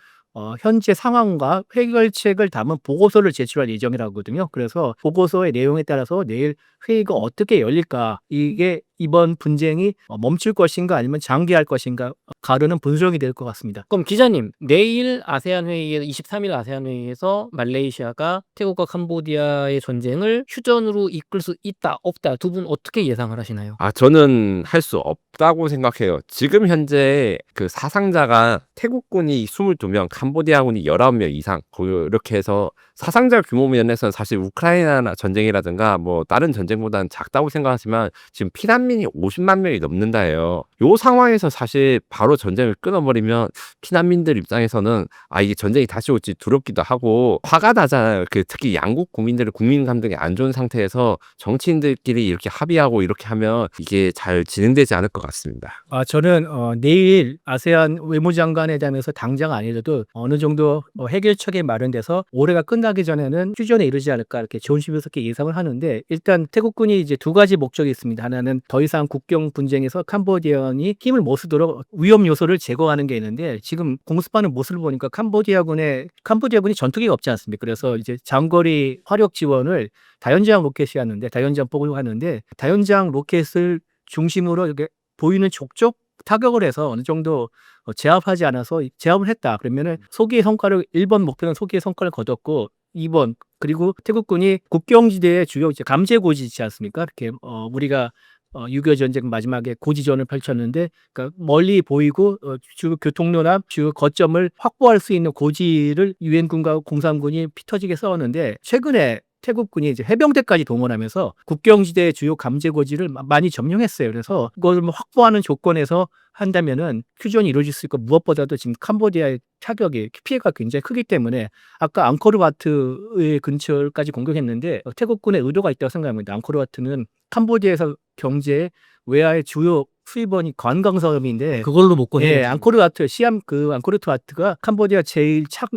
현재 상황과 해결책을 담은 보고서를 제출할 예정이라거든요. 그래서 보고서의 내용에 따라서 내일 회의가 어떻게 열릴까 이게 이번 분쟁이 멈출 것인가 아니면 장기할 것인가 가르는 분수령이 될 것 같습니다. 그럼 기자님, 내일 아세안 회의에서 23일 아세안 회의에서 말레이시아가 태국과 캄보디아의 전쟁을 휴전으로 이끌 수 있다, 없다 두 분 어떻게 예상을 하시나요? 저는 할 수 없다고 생각해요. 지금 현재 그 사상자가 태국군이 22명, 캄보디아군이 19명 이상 그렇게 해서 사상자 규모 면에서는 사실 우크라이나 전쟁이라든가 뭐 다른 전쟁보다는 작다고 생각하지만 지금 피난민이 50만 명이 넘는다 해요. 요 상황에서 사실 바로 전쟁을 끊어버리면 피난민들 입장에서는 이게 전쟁이 다시 올지 두렵기도 하고 화가 나잖아요. 특히 양국 국민들의 국민 감정이 안 좋은 상태에서 정치인들끼리 이렇게 합의하고 이렇게 하면 이게 잘 진행되지 않을 것 같습니다. 저는 내일 아세안 외무장관회담에서 당장 아니라도 어느 정도 해결책이 마련돼서 올해가 끝나기 전에는 휴전에 이르지 않을까 이렇게 조심스럽게 예상을 하는데 일단 태국군이 이제 두 가지 목적이 있습니다. 하나는 더 이상 국경 분쟁에서 캄보디아군이 힘을 못 쓰도록 위험 요소를 제거하는 게 있는데 지금 공습하는 모습을 보니까 캄보디아군이 전투기가 없지 않습니까? 그래서 이제 장거리 화력 지원을 다연장 로켓이 하는데 다연장 포구가 하는데 다연장 로켓을 중심으로 이렇게 보이는 족족 타격을 해서 어느 정도 제압하지 않아서 제압을 했다. 그러면은 소기의 성과를 1번 목표는 소기의 성과를 거뒀고 2번 그리고 태국군이 국경지대의 주요 이제 감제고지 있지 않습니까? 이렇게 우리가 6.25 전쟁 마지막에 고지전을 펼쳤는데 그러니까 멀리 보이고 주 교통로나 주 거점을 확보할 수 있는 고지를 유엔군과 공산군이 피 터지게 싸웠는데 최근에 태국군이 이제 해병대까지 동원하면서 국경지대의 주요 감제고지를 많이 점령했어요. 그래서 그걸 확보하는 조건에서 한다면은 휴전이 이루어질 수 있고 무엇보다도 지금 캄보디아의 타격이 피해가 굉장히 크기 때문에 아까 앙코르와트의 근처까지 공격했는데 태국군의 의도가 있다고 생각합니다. 앙코르와트는 캄보디아에서 경제 외화의 주요 수입원이 관광 사업인데 그걸로 먹고 해요. 예, 앙코르와트 시암 앙코르와트가 캄보디아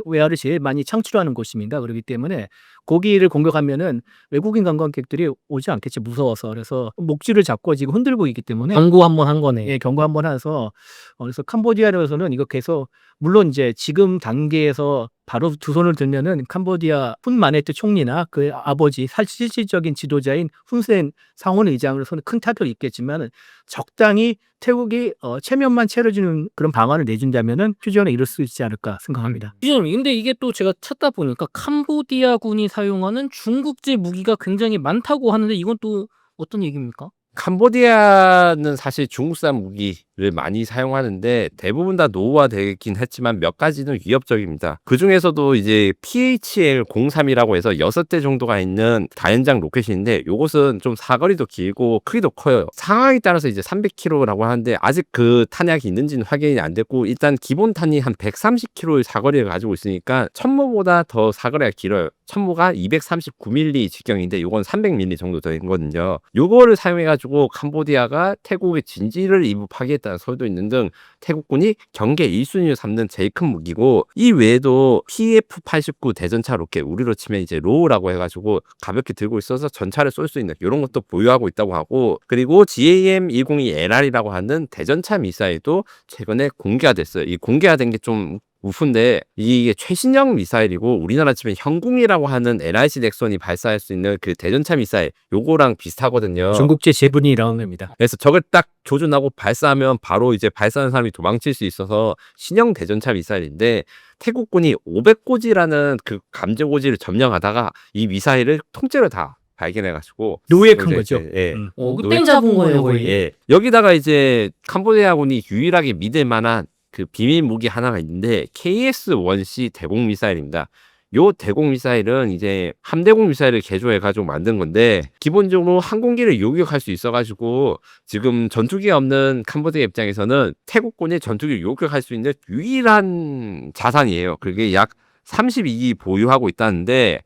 외화를 제일 많이 창출하는 곳입니다. 그렇기 때문에 거기를 공격하면은 외국인 관광객들이 오지 않겠지 무서워서 그래서 목줄을 잡고 지금 흔들고 있기 때문에 경고 한번 한 거네. 예, 경고 한번 해서 그래서 캄보디아에서는 이거 계속 물론 이제 지금 단계에서 바로 두 손을 들면은 캄보디아 훈 마네트 총리나 그 아버지 실질적인 지도자인 훈센 상원 의장으로서는 큰 타격이 있겠지만 적당히 태국이 체면만 채워주는 그런 방안을 내준다면은 휴전에 이룰 수 있지 않을까 생각합니다. 기자님, 근데 이게 또 제가 찾다 보니까 캄보디아군이 사용하는 중국제 무기가 굉장히 많다고 하는데 이건 또 어떤 얘기입니까? 캄보디아는 사실 중국산 무기를 많이 사용하는데 대부분 다 노후화되긴 했지만 몇 가지는 위협적입니다. 그 중에서도 이제 PHL-03이라고 해서 6대 정도가 있는 다연장 로켓인데 요것은 좀 사거리도 길고 크기도 커요. 상황에 따라서 이제 300km라고 하는데 아직 그 탄약이 있는지는 확인이 안 됐고 일단 기본 탄이 한 130km의 사거리를 가지고 있으니까 천모보다 더 사거리가 길어요. 천모가 239mm 직경인데 요건 300mm 정도 되거든요. 요거를 사용해가지고 캄보디아가 태국의 진지를 일부 파괴했다는 설도 있는 등 태국군이 경계 1순위로 삼는 제일 큰 무기고 이 외에도 PF-89 대전차 로켓 우리로 치면 이제 로우라고 해가지고 가볍게 들고 있어서 전차를 쏠 수 있는 이런 것도 보유하고 있다고 하고 그리고 GAM-102LR이라고 하는 대전차 미사일도 최근에 공개가 됐어요. 이 공개가 된 게 좀 우프인데 이게 최신형 미사일이고 우리나라 치면 형궁이라고 하는 LRC 넥슨이 발사할 수 있는 그 대전차 미사일 요거랑 비슷하거든요. 중국제 제분이 이런 겁니다. 그래서 저걸 딱 조준하고 발사하면 바로 이제 발사하는 사람이 도망칠 수 있어서 신형 대전차 미사일인데 태국군이 500고지라는 그 감제고지를 점령하다가 이 미사일을 통째로 다 발견해가지고 노획한 거죠. 예. 땡 잡은 거예요, 거의. 예. 여기다가 이제 캄보디아군이 유일하게 믿을 만한 그 비밀 무기 하나가 있는데 KS-1C 대공 미사일입니다. 요 대공 미사일은 이제 함대공 미사일을 개조해가지고 만든 건데 기본적으로 항공기를 요격할 수 있어가지고 지금 전투기가 없는 캄보디아 입장에서는 태국군이 전투기를 요격할 수 있는 유일한 자산이에요. 그게 약 32기 보유하고 있다는데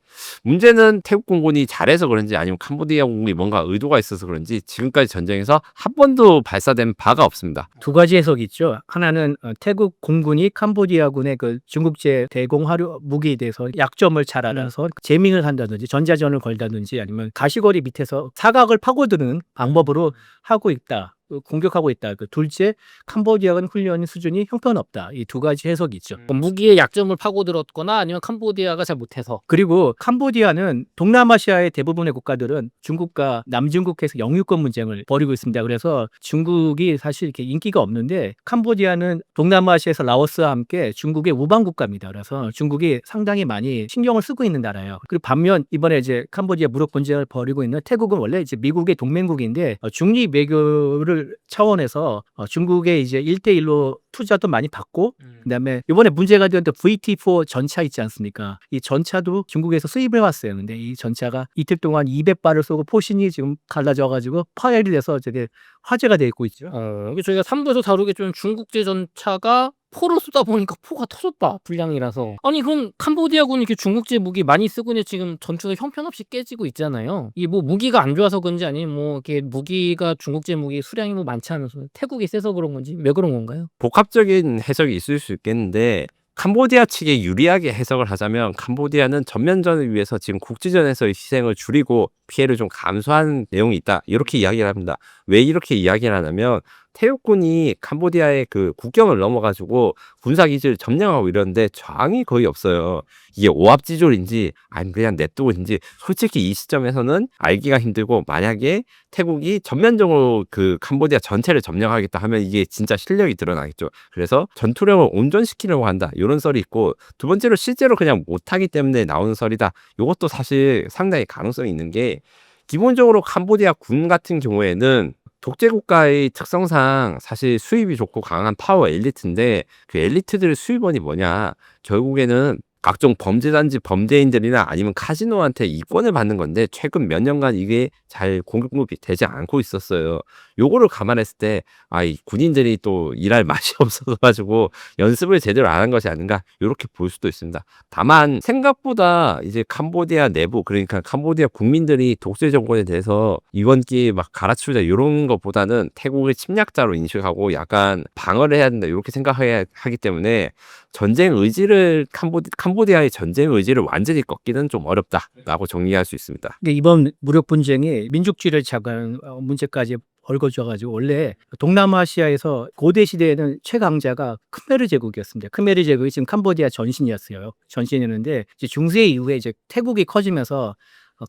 문제는 태국 공군이 잘해서 그런지 아니면 캄보디아 공군이 뭔가 의도가 있어서 그런지 지금까지 전쟁에서 한 번도 발사된 바가 없습니다. 두 가지 해석이 있죠. 하나는 태국 공군이 캄보디아군의 그 중국제 대공 화력 무기에 대해서 약점을 잘 알아서 제밍을 한다든지 전자전을 걸다든지 아니면 가시거리 밑에서 사각을 파고드는 방법으로 하고 있다. 공격하고 있다. 그 둘째, 캄보디아군 훈련 수준이 형편없다. 이 두 가지 해석이 있죠. 무기의 약점을 파고들었거나 아니면 캄보디아가 잘 못해서. 그리고 캄보디아는 동남아시아의 대부분의 국가들은 중국과 남중국해에서 영유권 문쟁을 벌이고 있습니다. 그래서 중국이 사실 이렇게 인기가 없는데 캄보디아는 동남아시아에서 라오스와 함께 중국의 우방 국가입니다. 그래서 중국이 상당히 많이 신경을 쓰고 있는 나라예요. 그리고 반면 이번에 이제 캄보디아 무력 분쟁을 벌이고 있는 태국은 원래 이제 미국의 동맹국인데 중립 외교를 차원에서 중국의 이제 1대1로 투자도 많이 받고 그다음에 이번에 문제가 되었던 VT4 전차 있지 않습니까? 이 전차도 중국에서 수입을 해왔어요. 근데 이 전차가 이틀 동안 200발을 쏘고 포신이 지금 갈라져가지고 파열이 돼서 되게 화제가 되고 있죠. 이게 저희가 3부에서 다루겠지만 중국제 전차가 포를 쏘다 보니까 포가 터졌다. 불량이라서. 아니 그럼 캄보디아군이 이렇게 중국제 무기 많이 쓰고 있는데 지금 전투가 형편없이 깨지고 있잖아요. 이게 뭐 무기가 안 좋아서 그런지 아니면 뭐 이렇게 무기가 중국제 무기 수량이 뭐 많지 않아서 태국이 세서 그런 건지 왜 그런 건가요? 복합적인 해석이 있을 수 있겠는데 캄보디아 측에 유리하게 해석을 하자면 캄보디아는 전면전을 위해서 지금 국지전에서의 희생을 줄이고 피해를 좀 감수한 내용이 있다. 이렇게 이야기를 합니다. 왜 이렇게 이야기를 하냐면 태국군이 캄보디아의 그 국경을 넘어가지고 군사기지를 점령하고 이러는데 저항이 거의 없어요. 이게 오합지졸인지 아니면 그냥 냅두고인지 솔직히 이 시점에서는 알기가 힘들고 만약에 태국이 전면적으로 그 캄보디아 전체를 점령하겠다 하면 이게 진짜 실력이 드러나겠죠. 그래서 전투력을 온전시키려고 한다. 이런 썰이 있고 두 번째로 실제로 그냥 못하기 때문에 나오는 썰이다. 이것도 사실 상당히 가능성이 있는 게 기본적으로 캄보디아 군 같은 경우에는 독재 국가의 특성상 사실 수입이 좋고 강한 파워 엘리트인데 그 엘리트들의 수입원이 뭐냐 결국에는 각종 범죄단지 범죄인들이나 아니면 카지노한테 이권을 받는 건데 최근 몇 년간 이게 잘 공급이 되지 않고 있었어요. 요거를 감안했을 때 이 군인들이 또 일할 맛이 없어서 가지고 연습을 제대로 안 한 것이 아닌가 이렇게 볼 수도 있습니다. 다만 생각보다 이제 캄보디아 내부 그러니까 캄보디아 국민들이 독재 정권에 대해서 이번 기회에 막 갈아치우자 이런 것보다는 태국을 침략자로 인식하고 약간 방어를 해야 된다 이렇게 생각해야 하기 때문에 전쟁 의지를 캄보디아의 전쟁 의지를 완전히 꺾기는 좀 어렵다라고 정리할 수 있습니다. 근데 이번 무력 분쟁이 민족주의를 자극하는 문제까지 얽어져가지고 원래 동남아시아에서 고대 시대에는 최강자가 크메르 제국이었습니다. 크메르 제국이 지금 캄보디아 전신이었어요. 전신이었는데 이제 중세 이후에 이제 태국이 커지면서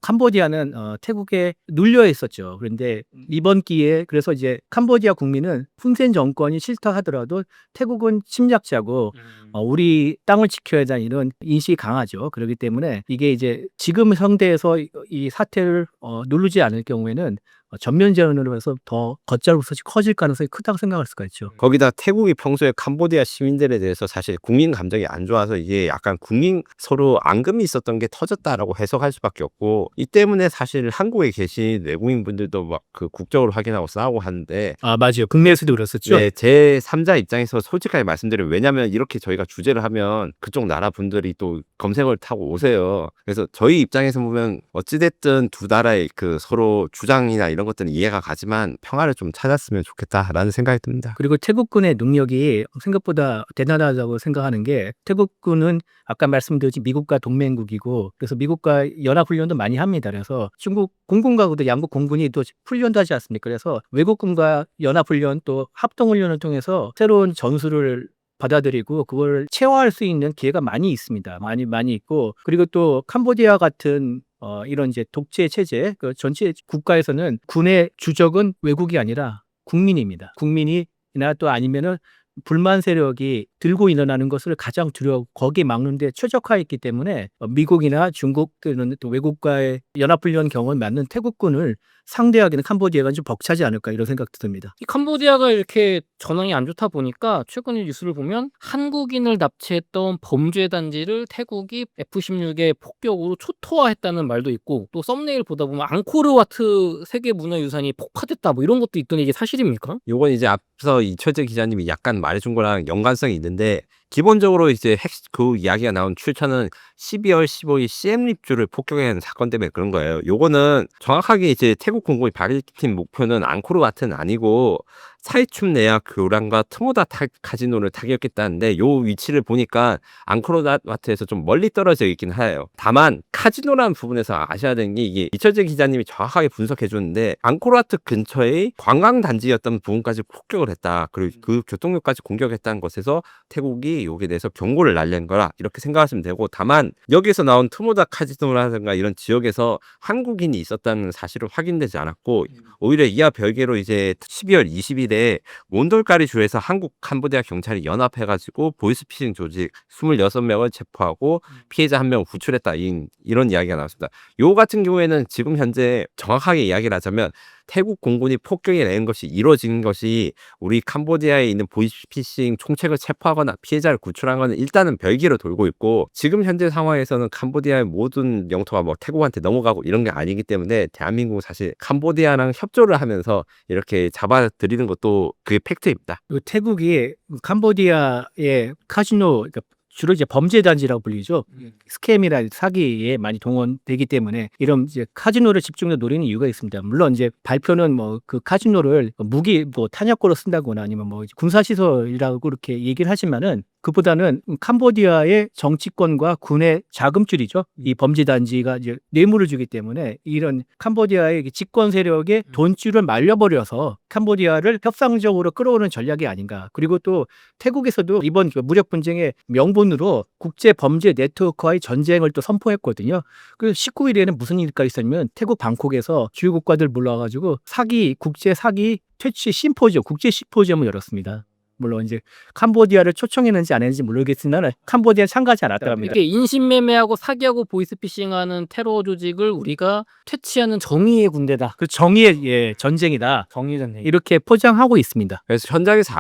캄보디아는 태국에 눌려 있었죠. 그런데 이번 기회에 그래서 이제 캄보디아 국민은 훈센 정권이 싫다 하더라도 태국은 침략자고 우리 땅을 지켜야 한다는 이런 인식이 강하죠. 그렇기 때문에 이게 이제 지금 상태에서 이 사태를 누르지 않을 경우에는 전면전으로 해서 더 걷잡을수없이 커질 가능성이 크다고 생각할 수가 있죠. 거기다 태국이 평소에 캄보디아 시민들에 대해서 사실 국민 감정이 안 좋아서 이게 약간 국민 서로 앙금이 있었던 게 터졌다라고 해석할 수밖에 없고 이 때문에 사실 한국에 계신 외국인 분들도 막 그 국적을 확인하고 싸우고 하는데 아 맞아요. 국내에서도 그랬었죠. 네, 제 3자 입장에서 솔직하게 말씀드리면 왜냐면 이렇게 저희가 주제를 하면 그쪽 나라 분들이 또 검색을 타고 오세요. 그래서 저희 입장에서 보면 어찌됐든 두 나라의 그 서로 주장이나 이런 것들은 이해가 가지만 평화를 좀 찾았으면 좋겠다라는 생각이 듭니다. 그리고 태국군의 능력이 생각보다 대단하다고 생각하는 게 태국군은 아까 말씀드렸지 미국과 동맹국이고 그래서 미국과 연합훈련도 많이 합니다. 그래서 중국 공군과도 양국 공군이 또 훈련도 하지 않습니까? 그래서 외국군과 연합훈련 또 합동훈련을 통해서 새로운 전술을 받아들이고 그걸 체화할 수 있는 기회가 많이 있습니다. 많이 있고 그리고 또 캄보디아 같은 이런 이제 독재 체제 그 전체 국가에서는 군의 주적은 외국이 아니라 국민입니다. 국민이나 또 아니면은 불만 세력이 들고 일어나는 것을 가장 두려워 거기에 막는데 최적화했기 때문에 미국이나 중국 또는 또 외국과의 연합훈련 경험이 맞는 태국군을 상대하기는 캄보디아가 좀 벅차지 않을까 이런 생각도 듭니다. 이 캄보디아가 이렇게 전황이 안 좋다 보니까 최근에 뉴스를 보면 한국인을 납치했던 범죄 단지를 태국이 F-16의 폭격으로 초토화했다는 말도 있고 또 썸네일 보다 보면 앙코르와트 세계문화유산이 폭파됐다 뭐 이런 것도 있더니 이게 사실입니까? 요건 이제 앞서 이철재 기자님이 약간 말해준 거랑 연관성이 있는데 기본적으로 이제 그 이야기가 나온 출처는 12월 15일 시엠립주를 폭격한 사건 때문에 그런 거예요. 요거는 정확하게 이제 태국 공군이 밝힌 목표는 앙코르와트는 아니고 사이춤 내약 교란과 트모다 카지노를 타격했다는데 요 위치를 보니까 앙코르와트에서 좀 멀리 떨어져 있긴 해요. 다만 카지노라는 부분에서 아셔야 되는 게 이게 이철재 기자님이 정확하게 분석해 줬는데 앙코르와트 근처의 관광 단지였던 부분까지 폭격을 했다. 그리고 그 교통역까지 공격했다는 것에서 태국이 여기에 대해서 경고를 날린 거라 이렇게 생각하시면 되고 다만 여기서 나온 트모다 카지노라든가 이런 지역에서 한국인이 있었다는 사실은 확인되지 않았고 오히려 이와 별개로 이제 12월 20일에 몬돌까리 주에서 한국 캄보디아 경찰이 연합해가지고 보이스피싱 조직 26명을 체포하고 피해자 1명을 구출했다 이런 이야기가 나왔습니다. 요 같은 경우에는 지금 현재 정확하게 이야기를 하자면 태국 공군이 폭격에 낸 것이 이루어진 것이 우리 캄보디아에 있는 보이스피싱 총책을 체포하거나 피해자를 구출한 것은 일단은 별개로 돌고 있고 지금 현재 상황에서는 캄보디아의 모든 영토가 뭐 태국한테 넘어가고 이런 게 아니기 때문에 대한민국은 사실 캄보디아랑 협조를 하면서 이렇게 잡아들이는 것도 그게 팩트입니다. 그리고 태국이 캄보디아의 카지노 그러니까 주로 이제 범죄 단지라고 불리죠. 스캠이나 사기에 많이 동원되기 때문에 이런 이제 카지노를 집중적으로 노리는 이유가 있습니다. 물론 이제 발표는 뭐 그 카지노를 무기 뭐 탄약고로 쓴다거나 아니면 뭐 군사 시설이라고 그렇게 얘기를 하지만은 그보다는 캄보디아의 정치권과 군의 자금줄이죠. 이 범죄 단지가 이제 뇌물을 주기 때문에 이런 캄보디아의 집권 세력의 돈줄을 말려버려서 캄보디아를 협상적으로 끌어오는 전략이 아닌가. 그리고 또 태국에서도 이번 그 무력 분쟁의 명분으로 국제 범죄 네트워크와의 전쟁을 또 선포했거든요. 그래서 19일에는 무슨 일가 있었냐면 태국 방콕에서 주요 국가들 불러와가지고 국제 사기 퇴치 심포지엄, 국제 심포지엄을 열었습니다. 물론 이제 캄보디아를 초청했는지 안 했는지 모르겠지만 캄보디아 참가하지 않았다고 합니다. 이렇게 인신매매하고 사기하고 보이스피싱하는 테러 조직을 우리가 퇴치하는 정의의 군대다. 그 정의의 전쟁이다. 정의 전쟁. 이렇게 포장하고 있습니다. 그래서 현장에서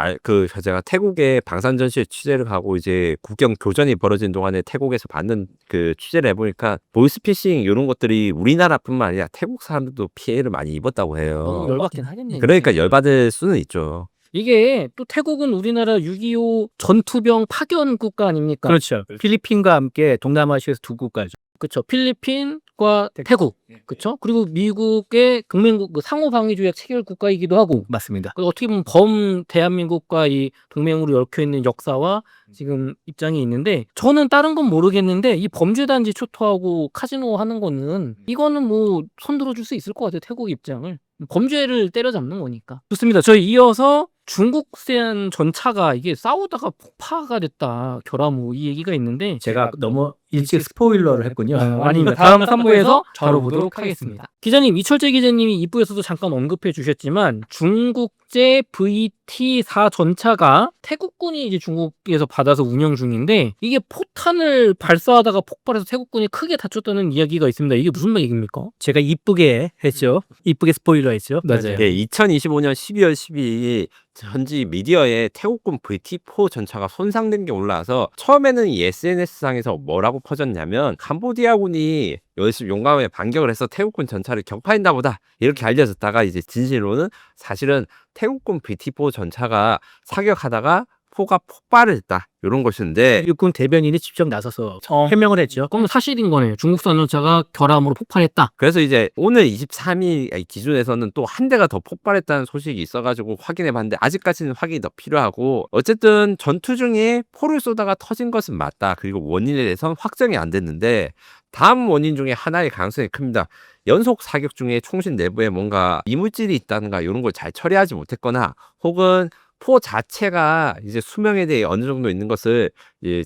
제가 태국에 방산전시회 취재를 가고 이제 국경 교전이 벌어진 동안에 태국에서 받는 그 취재를 해보니까 보이스피싱 이런 것들이 우리나라뿐만 아니라 태국 사람들도 피해를 많이 입었다고 너무 해요. 열받긴 하겠네. 그러니까 열받을 수는 있죠. 이게 또 태국은 우리나라 6.25 전투병 파견 국가 아닙니까? 그렇죠. 필리핀과 함께 동남아시아에서 두 국가죠. 그렇죠. 필리핀과 태국. 그렇죠. 그리고 미국의 동맹국 상호 방위 조약 체결 국가이기도 하고. 맞습니다. 어떻게 보면 대한민국과 이 동맹으로 얽혀 있는 역사와 지금 입장이 있는데 저는 다른 건 모르겠는데 이 범죄 단지 초토하고 카지노 하는 거는 이거는 뭐 손들어 줄 수 있을 것 같아요. 태국 입장을. 범죄를 때려잡는 거니까. 좋습니다. 저희 이어서 중국산 전차가 이게 싸우다가 폭파가 됐다. 결함후 이 얘기가 있는데 제가 너무 일찍 스포일러를 했군요. 아닙니다. 다음 3부에서 다뤄보도록 하겠습니다. 기자님, 이철재 기자님이 2부에서도 잠깐 언급해 주셨지만 중국제 VT-4 전차가 태국군이 이제 중국에서 받아서 운영 중인데 이게 포탄을 발사하다가 폭발해서 태국군이 크게 다쳤다는 이야기가 있습니다. 이게 무슨 얘기입니까? 제가 이쁘게 했죠. 이쁘게 스포일러 했죠. 맞아요. 예, 2025년 12월 12일 현지 미디어에 태국군 VT-4 전차가 손상된 게 올라와서 처음에는 이 SNS상에서 뭐라고 퍼졌냐면 캄보디아군이 열심히 용감하게 반격을 해서 태국군 전차를 격파했나 보다 이렇게 알려졌다가 이제 진실로는 사실은 태국군 VT-4 전차가 사격하다가 포가 폭발을 했다 이런 것인데 육군 대변인이 직접 나서서 해명을 했죠. 그럼 사실인 거네요. 중국산 전차가 결함으로 폭발했다. 그래서 이제 오늘 23일 기준에서는 또 한 대가 더 폭발했다는 소식이 있어가지고 확인해 봤는데 아직까지는 확인이 더 필요하고 어쨌든 전투 중에 포를 쏘다가 터진 것은 맞다. 그리고 원인에 대해서는 확정이 안 됐는데 다음 원인 중에 하나의 가능성이 큽니다. 연속 사격 중에 총신 내부에 뭔가 이물질이 있다든가 이런 걸 잘 처리하지 못했거나 혹은 포 자체가 이제 수명에 대해 어느 정도 있는 것을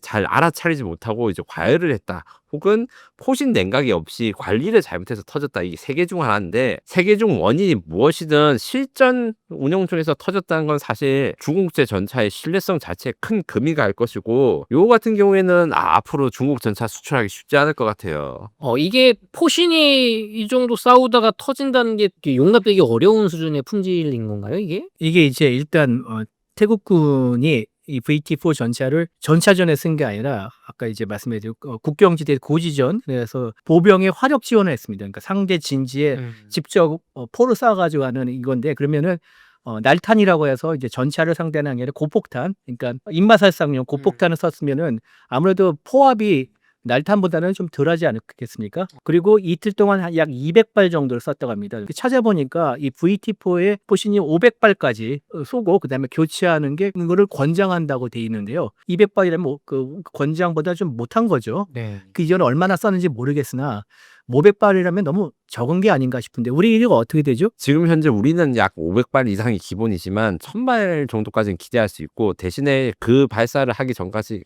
잘 알아차리지 못하고 이제 과열을 했다. 혹은 포신 냉각이 없이 관리를 잘못해서 터졌다. 이게 세 개 중 하나인데 세 개 중 원인이 무엇이든 실전 운영 중에서 터졌다는 건 사실 중국제 전차의 신뢰성 자체에 큰 금이 갈 것이고 요거 같은 경우에는 앞으로 중국 전차 수출하기 쉽지 않을 것 같아요. 이게 포신이 이 정도 싸우다가 터진다는 게 용납되기 어려운 수준의 품질인 건가요, 이게? 이게 이제 일단 태국군이 이 VT4 전차를 전차전에 쓴 게 아니라 아까 이제 말씀드린 국경지대 고지전, 그래서 보병의 화력 지원을 했습니다. 그러니까 상대 진지에 직접 포를 쏴가지고 하는 이건데, 그러면은 날탄이라고 해서 이제 전차를 상대하는 게 아니라 고폭탄, 그러니까 인마살상용 고폭탄을 썼으면은 아무래도 포압이 날탄보다는 좀 덜하지 않겠습니까? 그리고 이틀 동안 약 200발 정도를 썼다고 합니다. 찾아보니까 이 VT4의 포신이 500발까지 쏘고 그다음에 교체하는 게 그거를 권장한다고 돼 있는데요. 200발이라면 뭐 그 권장보다 좀 못한 거죠. 네. 그 이전에 얼마나 썼는지 모르겠으나 500발이라면 너무 적은 게 아닌가 싶은데 우리 이거 어떻게 되죠? 지금 현재 우리는 약 500발 이상이 기본이지만 1000발 정도까지는 기대할 수 있고 대신에 그 발사를 하기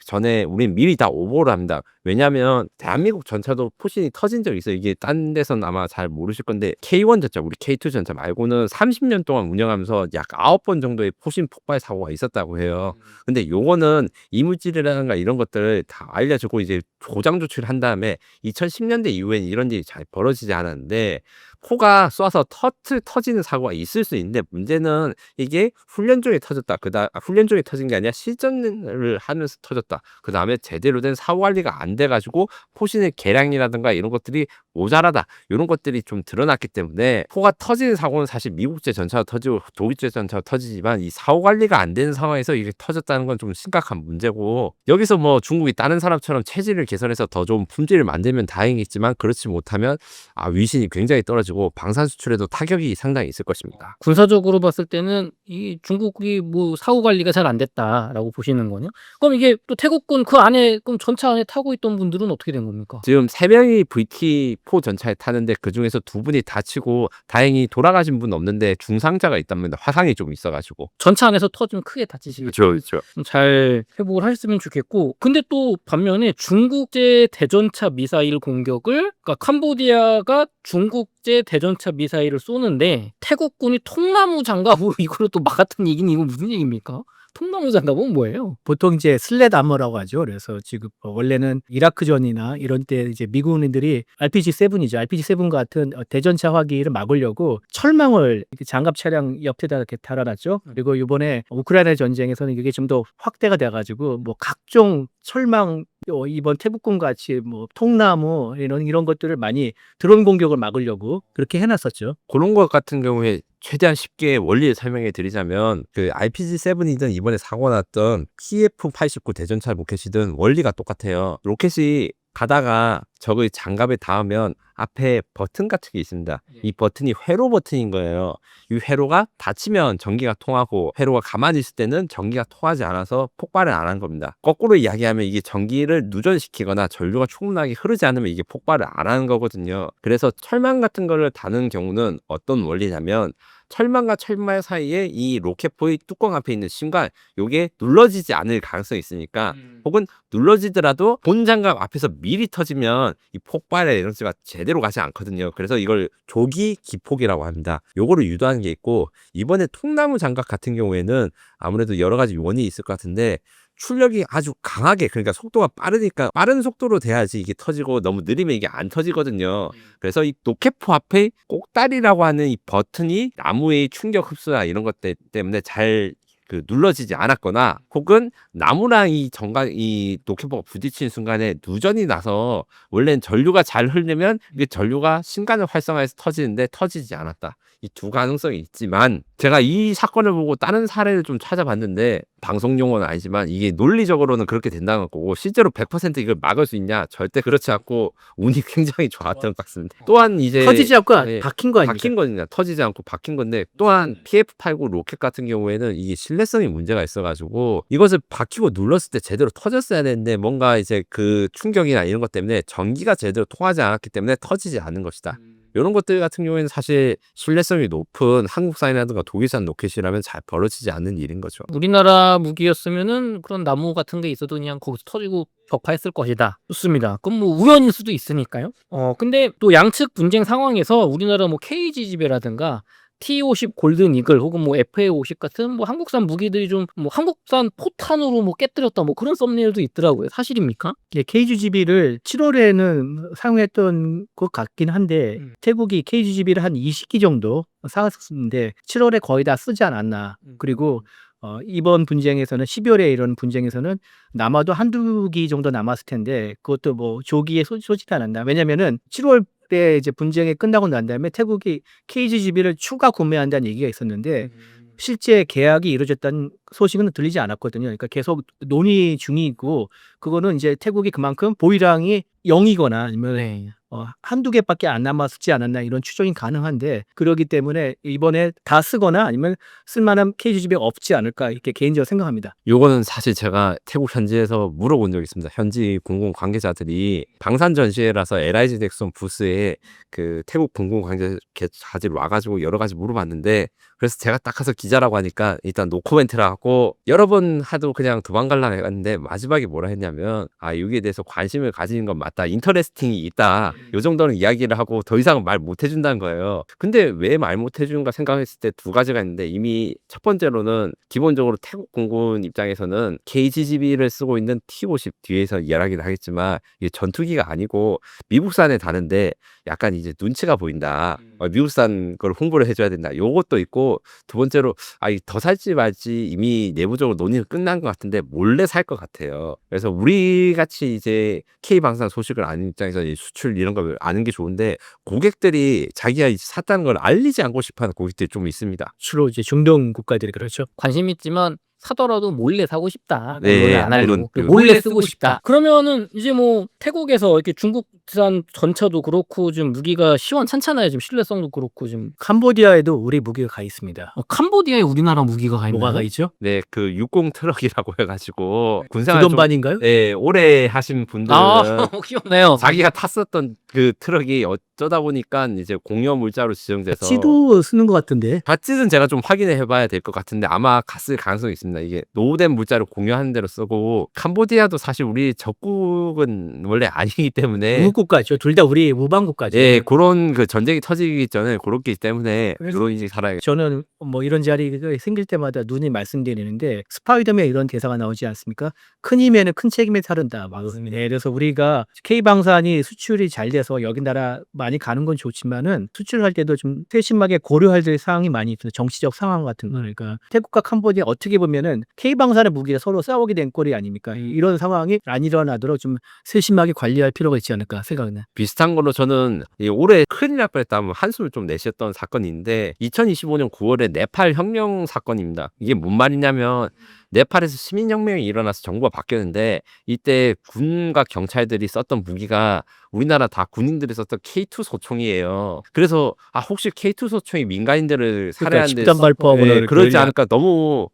전에 우린 미리 다 오버를 합니다. 왜냐하면 대한민국 전차도 포신이 터진 적이 있어요. 이게 딴 데서는 아마 잘 모르실 건데 K1 전차, 우리 K2 전차 말고는 30년 동안 운영하면서 약 9번 정도의 포신 폭발 사고가 있었다고 해요. 근데 요거는 이물질이라든가 이런 것들을 다 알려주고 이제 고장 조치를 한 다음에 2010년대 이후엔 이런 일이 잘 벌어지지 않았는데 포가 쏴서 터지는 사고가 있을 수 있는데 문제는 이게 훈련 중에 터졌다. 훈련 중에 터진 게 아니라 실전을 하면서 터졌다. 그 다음에 제대로 된 사후 관리가 안 돼가지고 포신의 개량이라든가 이런 것들이 모자라다. 이런 것들이 좀 드러났기 때문에 포가 터지는 사고는 사실 미국제 전차가 터지고 독일제 전차가 터지지만 이 사후 관리가 안 되는 상황에서 이게 터졌다는 건 좀 심각한 문제고 여기서 뭐 중국이 다른 사람처럼 체질을 개선해서 더 좋은 품질을 만들면 다행이겠지만 그렇지 못하면 위신이 굉장히 떨어지고 방산 수출에도 타격이 상당히 있을 것입니다. 군사적으로 봤을 때는 이 중국이 뭐 사후 관리가 잘 안 됐다라고 보시는 거냐? 그럼 이게 또 태국군 그 안에 그럼 전차 안에 타고 있던 분들은 어떻게 된 겁니까? 지금 3명이 VT4 전차에 타는데 그중에서 2분이 다치고 다행히 돌아가신 분 없는데 중상자가 있답니다. 화상이 좀 있어가지고. 전차 안에서 터지면 크게 다치시겠죠. 그렇죠. 잘 회복을 하셨으면 좋겠고, 근데 또 반면에 중국제 대전차 미사일 공격을, 그러니까 캄보디아가 중국제 대전차 미사일을 쏘는데 태국군이 통나무 장갑으로 이거를 또 막았다는 얘기는 이거 무슨 얘기입니까? 통나무 장갑은 뭐예요? 보통 이제 슬랫 아머라고 하죠. 그래서 지금 원래는 이라크전이나 이런 때 이제 미군인들이 RPG-7이죠. RPG-7 같은 대전차 화기를 막으려고 철망을 이렇게 장갑 차량 옆에다 이렇게 달아놨죠. 그리고 이번에 우크라이나 전쟁에서는 이게 좀 더 확대가 돼가지고 뭐 각종 철망 이번 태국군 같이 뭐 통나무 이런 것들을 많이 드론 공격을 막으려고 그렇게 해놨었죠. 그런 것 같은 경우에 최대한 쉽게 원리를 설명해 드리자면 그 RPG-7이든 이번에 사고 났던 PF-89 대전차 로켓이든 원리가 똑같아요. 로켓이 가다가 적의 장갑에 닿으면 앞에 버튼 같은 게 있습니다. 이 버튼이 회로 버튼인 거예요. 이 회로가 닫히면 전기가 통하고 회로가 가만히 있을 때는 전기가 통하지 않아서 폭발을 안 한 겁니다. 거꾸로 이야기하면 이게 전기를 누전시키거나 전류가 충분하게 흐르지 않으면 이게 폭발을 안 하는 거거든요. 그래서 철망 같은 거를 다는 경우는 어떤 원리냐면 철망과 철망 사이에 이 로켓포의 뚜껑 앞에 있는 신관 요게 눌러지지 않을 가능성이 있으니까 혹은 눌러지더라도 본 장갑 앞에서 미리 터지면 이 폭발의 에너지가 제대로 가지 않거든요. 그래서 이걸 조기 기폭이라고 합니다. 요거를 유도하는 게 있고 이번에 통나무 장갑 같은 경우에는 아무래도 여러 가지 원인이 있을 것 같은데 출력이 아주 강하게 그러니까 속도가 빠르니까 빠른 속도로 돼야지 이게 터지고 너무 느리면 이게 안 터지거든요. 그래서 이 로켓포 앞에 꼭다리라고 하는 이 버튼이 나무의 충격 흡수나 이런 것 때문에 잘 눌러지지 않았거나 혹은 나무랑 이 로켓포가 부딪히는 순간에 누전이 나서 원래는 전류가 잘 흐르면 이게 전류가 신관을 활성화해서 터지는데 터지지 않았다. 이 두 가능성이 있지만 제가 이 사건을 보고 다른 사례를 좀 찾아봤는데 방송 용어는 아니지만 이게 논리적으로는 그렇게 된다는 거고 실제로 100% 이걸 막을 수 있냐? 절대 그렇지 않고 운이 굉장히 좋았던 것 같습니다. 또한 이제 터지지 않고 박힌 거 아닙니까? 박힌 겁니다. 터지지 않고 박힌 건데 또한 PF-89 로켓 같은 경우에는 이게 신뢰성이 문제가 있어가지고 이것을 박히고 눌렀을 때 제대로 터졌어야 되는데 뭔가 이제 그 충격이나 이런 것 때문에 전기가 제대로 통하지 않았기 때문에 터지지 않은 것이다. 이런 것들 같은 경우에는 사실 신뢰성이 높은 한국산이라든가 독일산 로켓이라면 잘 벌어지지 않는 일인 거죠. 우리나라 무기였으면은 그런 나무 같은 게 있어도 그냥 거기서 터지고 격파했을 것이다. 좋습니다. 그럼 뭐 우연일 수도 있으니까요. 근데 또 양측 분쟁 상황에서 우리나라 뭐 KG지배라든가 T-50 골든 이글 혹은 뭐 FA-50 같은 뭐 한국산 무기들이 좀 뭐 한국산 포탄으로 뭐 깨뜨렸다 뭐 그런 썸네일도 있더라고요. 사실입니까? KGGB를 7월에는 사용했던 것 같긴 한데 태국이 KGGB를 한 20기 정도 사왔었는데 7월에 거의 다 쓰지 않았나. 그리고 이번 분쟁에서는 12월에 이런 분쟁에서는 남아도 한두 기 정도 남았을 텐데 그것도 뭐 조기에 쏘지도 않았나. 왜냐면은 7월 때 이제 분쟁이 끝나고 난 다음에 태국이 KGGB를 추가 구매한다는 얘기가 있었는데 실제 계약이 이루어졌다는 소식은 들리지 않았거든요. 그러니까 계속 논의 중이고 그거는 이제 태국이 그만큼 보유량이 0이거나 아니면 네. 한두 개밖에 안 남았지 않았나 이런 추정이 가능한데 그러기 때문에 이번에 다 쓰거나 아니면 쓸만한 KGGB가 없지 않을까 이렇게 개인적으로 생각합니다. 요거는 사실 제가 태국 현지에서 물어본 적이 있습니다. 현지 공군 관계자들이 방산 전시회라서 LIG 덱슨 부스에 그 태국 공군 관계자들이 와가지고 여러 가지 물어봤는데 그래서 제가 딱 가서 기자라고 하니까 일단 노코멘트라 하고 여러 번 하도 그냥 도망갈라 했는데 마지막에 뭐라 했냐면 여기에 대해서 관심을 가지는 건 맞다. 인터레스팅이 있다. 요 정도는 이야기를 하고 더 이상은 말 못 해준다는 거예요. 근데 왜 말 못 해주는가 생각했을 때 두 가지가 있는데 이미 첫 번째로는 기본적으로 태국 공군 입장에서는 KGGB를 쓰고 있는 T-50 뒤에서 이야기를 하겠지만 이게 전투기가 아니고 미국산에 다는데 약간 이제 눈치가 보인다. 미국산 걸 홍보를 해줘야 된다. 요것도 있고 두 번째로 더 살지 말지 이미 내부적으로 논의는 끝난 것 같은데 몰래 살 것 같아요. 그래서 우리 같이 이제 K방산 소식을 아는 입장에서 이 수출 이런 걸 아는 게 좋은데 고객들이 자기가 샀다는 걸 알리지 않고 싶어하는 고객들이 좀 있습니다. 주로 이제 중동 국가들이 그렇죠. 관심 있지만 사더라도 몰래 사고 싶다. 네, 언론에 안 알리고 물론 그리고 몰래 쓰고 싶다. 그러면은 이제 뭐 태국에서 이렇게 중국산 전차도 그렇고 좀 무기가 시원찮잖아요. 지금 신뢰성도 그렇고 지금 캄보디아에도 우리 무기가 가 있습니다. 캄보디아에 우리나라 무기가 가 있나요? 뭐가 가 있죠? 네, 그 60 트럭이라고 해가지고 군생활 좀 구돈반인가요? 네, 오래 하신 분들은 귀엽네요. 자기가 탔었던 그 트럭이 어쩌다 보니까 이제 공여 물자로 지정돼서 찌도 쓰는 것 같은데. 밭짓은 제가 좀 확인해 봐야 될 것 같은데 아마 갔을 가능성이 있습니다. 이게 노후된 물자를 공유하는 대로 쓰고 캄보디아도 사실 우리 적국은 원래 아니기 때문에 우국가죠. 둘 다 우리 우방 국가죠. 예, 그런 그 전쟁이 터지기 전에 그렇기 때문에 그래서 이런 인식 살아야겠죠. 저는 뭐 이런 자리가 생길 때마다 눈이 말씀드리는데 스파이더맨 이런 대사가 나오지 않습니까? 큰 힘에는 큰 책임에 따른다. 그래서 우리가 K방산이 수출이 잘 돼서 여기 나라 많이 가는 건 좋지만은 수출할 때도 좀 세심하게 고려할 될 사항이 많이 있어요. 정치적 상황 같은 거. 그러니까 태국과 캄보디아 어떻게 보면은 K방산의 무기가 서로 싸우게 된 꼴이 아닙니까? 이런 상황이 안 일어나도록 좀 세심하게 관리할 필요가 있지 않을까 생각은. 비슷한 걸로 저는 올해 큰일 날 뻔했다면 한숨을 좀 내쉬었던 사건이 있는데 2025년 9월에 네팔 혁명 사건입니다. 이게 뭔 말이냐면 네팔에서 시민혁명이 일어나서 정부가 바뀌었는데 이때 군과 경찰들이 썼던 무기가 우리나라 다 군인들이 썼던 K2 소총이에요. 그래서 혹시 K2 소총이 민간인들을 살해하는데 집단 발포하거나 그러지 그러지 않을까 너무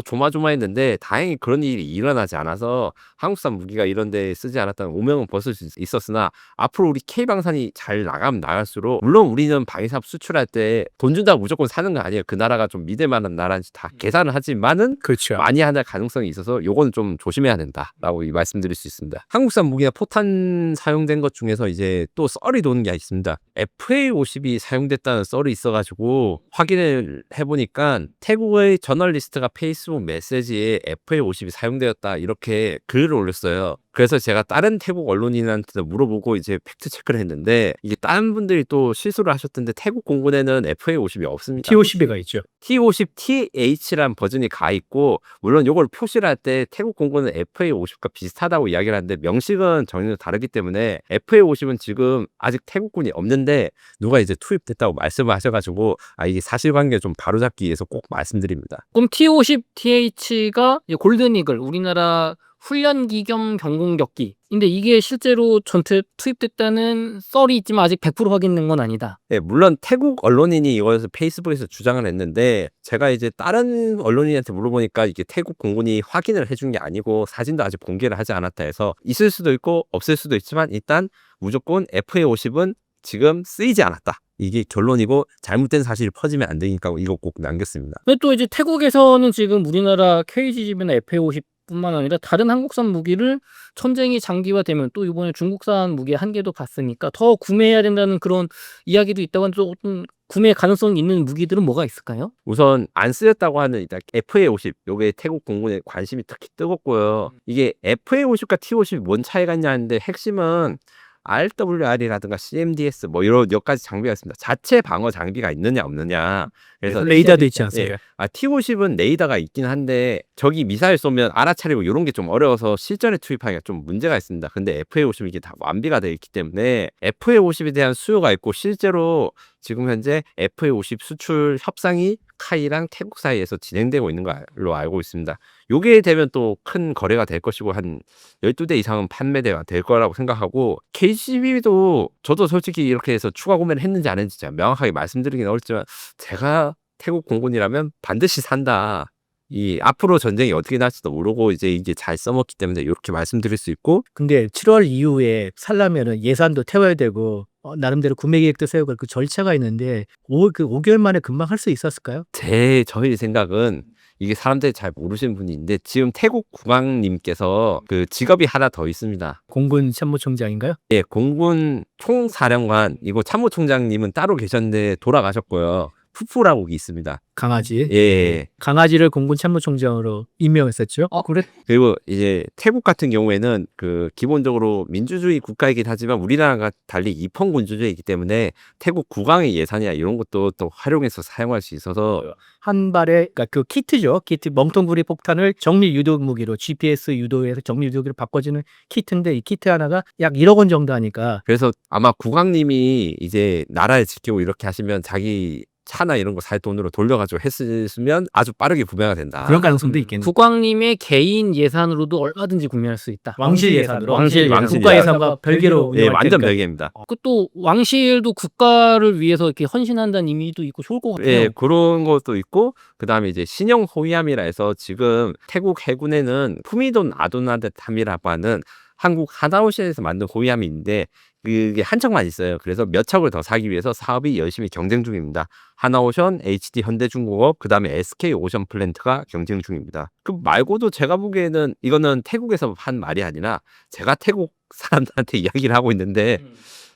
조마조마했는데 다행히 그런 일이 일어나지 않아서 한국산 무기가 이런 데 쓰지 않았다는 오명은 벗을 수 있었으나 앞으로 우리 K방산이 잘 나가면 나갈수록 물론 우리는 방위산업 수출할 때 돈 준다고 무조건 사는 거 아니에요. 그 나라가 좀 믿을 만한 나라인지 다 계산을 하지만은 그렇죠. 많이 하는 가능성이 있어서 요건 좀 조심해야 된다라고 말씀드릴 수 있습니다. 한국산 무기가 포탄 사용된 것 중에서 이제 또 썰이 도는 게 있습니다. FA-50이 사용됐다는 썰이 있어가지고 확인을 해보니까 태국의 저널리스트가 페이스북 메시지에 FA-50이 사용되었다 이렇게 글을 올렸어요. 그래서 제가 다른 태국 언론인한테 물어보고 이제 팩트 체크를 했는데 이게 다른 분들이 또 실수를 하셨던데 태국 공군에는 FA-50이 없습니다. T-50가 있죠. T-50TH란 버전이 가 있고 물론 이걸 표시를 할 때 태국 공군은 FA-50과 비슷하다고 이야기를 하는데 명식은 전혀 다르기 때문에 FA-50은 지금 아직 태국군이 없는데 누가 이제 투입됐다고 말씀을 하셔가지고 이게 사실관계 좀 바로잡기 위해서 꼭 말씀드립니다. 그럼 T-50TH가 골든 이글 우리나라 훈련기 겸 경공격기. 근데 이게 실제로 전투에 투입됐다는 썰이 있지만 아직 100% 확인된 건 아니다. 네, 물론 태국 언론인이 이것을 페이스북에서 주장을 했는데 제가 이제 다른 언론인한테 물어보니까 이게 태국 공군이 확인을 해준 게 아니고 사진도 아직 공개를 하지 않았다 해서 있을 수도 있고 없을 수도 있지만 일단 무조건 FA-50은 지금 쓰이지 않았다. 이게 결론이고 잘못된 사실이 퍼지면 안 되니까 이거 꼭 남겼습니다. 근데 또 이제 태국에서는 지금 우리나라 KGGB나 FA50 뿐만 아니라 다른 한국산 무기를 전쟁이 장기화되면 또 이번에 중국산 무기 한계도 갔으니까 더 구매해야 된다는 그런 이야기도 있다고 하는데 또 어떤 구매 가능성이 있는 무기들은 뭐가 있을까요? 우선 안 쓰였다고 하는 일단 FA50 요게 태국 공군의 관심이 특히 뜨겁고요. 이게 FA50과 T50이 뭔 차이가 있냐 하는데 핵심은 RWR이라든가 CMDS 뭐 이런 몇 가지 장비가 있습니다. 자체 방어 장비가 있느냐 없느냐. 그래서 레이더도 있지 않습니까? T50은 레이더가 있긴 한데 적이 미사일 쏘면 알아차리고 이런 게 좀 어려워서 실전에 투입하기가 좀 문제가 있습니다. 근데 FA50은 이게 다 완비가 되어 있기 때문에 FA50에 대한 수요가 있고 실제로 지금 현재 FA50 수출 협상이 카이랑 태국 사이에서 진행되고 있는 걸로 알고 있습니다. 요게 되면 또 큰 거래가 될 것이고 한 12대 이상은 판매가 될 거라고 생각하고 KGB도 저도 솔직히 이렇게 해서 추가 구매를 했는지 안 했는지 제가 명확하게 말씀드리긴 어렵지만 제가 태국 공군이라면 반드시 산다. 이 앞으로 전쟁이 어떻게 날지도 모르고 이제 이게 잘 써먹기 때문에 이렇게 말씀드릴 수 있고 근데 7월 이후에 살려면은 예산도 태워야 되고 나름대로 구매 계획도 세우고 그 절차가 있는데 5개월 만에 금방 할 수 있었을까요? 저희 생각은 이게 사람들이 잘 모르시는 분이 있는데 지금 태국 국왕님께서 그 직업이 하나 더 있습니다. 공군 참모총장인가요? 예, 공군 총사령관 이거 참모총장님은 따로 계셨는데 돌아가셨고요. 푸푸라고 있습니다. 강아지. 예. 강아지를 공군 참모총장으로 임명했었죠. 그래? 그리고 이제 태국 같은 경우에는 그 기본적으로 민주주의 국가이긴 하지만 우리나라가 달리 입헌군주주의이기 때문에 태국 국왕의 예산이나 이런 것도 또 활용해서 사용할 수 있어서 한 발에 그러니까 그 키트죠. 키트 멍텅구리 폭탄을 정밀 유도 무기로 GPS 유도에서 정밀 유도기로 바꿔주는 키트인데 이 키트 하나가 약 1억 원 정도 하니까 그래서 아마 국왕님이 이제 나라를 지키고 이렇게 하시면 자기 차나 이런 거 살 돈으로 돌려가지고 했으면 아주 빠르게 구매가 된다. 그런 가능성도 있겠네요. 국왕님의 개인 예산으로도 얼마든지 구매할 수 있다. 왕실 예산으로 왕실 국가 예산과 별개로 예, 운영할 완전 테니까. 별개입니다. 그 또 왕실도 국가를 위해서 이렇게 헌신한다는 의미도 있고 좋을 것 같아요. 예, 그런 것도 있고 그다음에 이제 신형 호위함이라 해서 지금 태국 해군에는 푸미돈 아도나데탐이라고 하는 한국 하나오션에서 만든 호위함이 있는데 그게 한 척만 있어요. 그래서 몇 척을 더 사기 위해서 사업이 열심히 경쟁 중입니다. 하나오션, HD 현대중공업, 그다음에 SK 오션 플랜트가 경쟁 중입니다. 그 말고도 제가 보기에는 이거는 태국에서 한 말이 아니라 제가 태국 사람들한테 이야기를 하고 있는데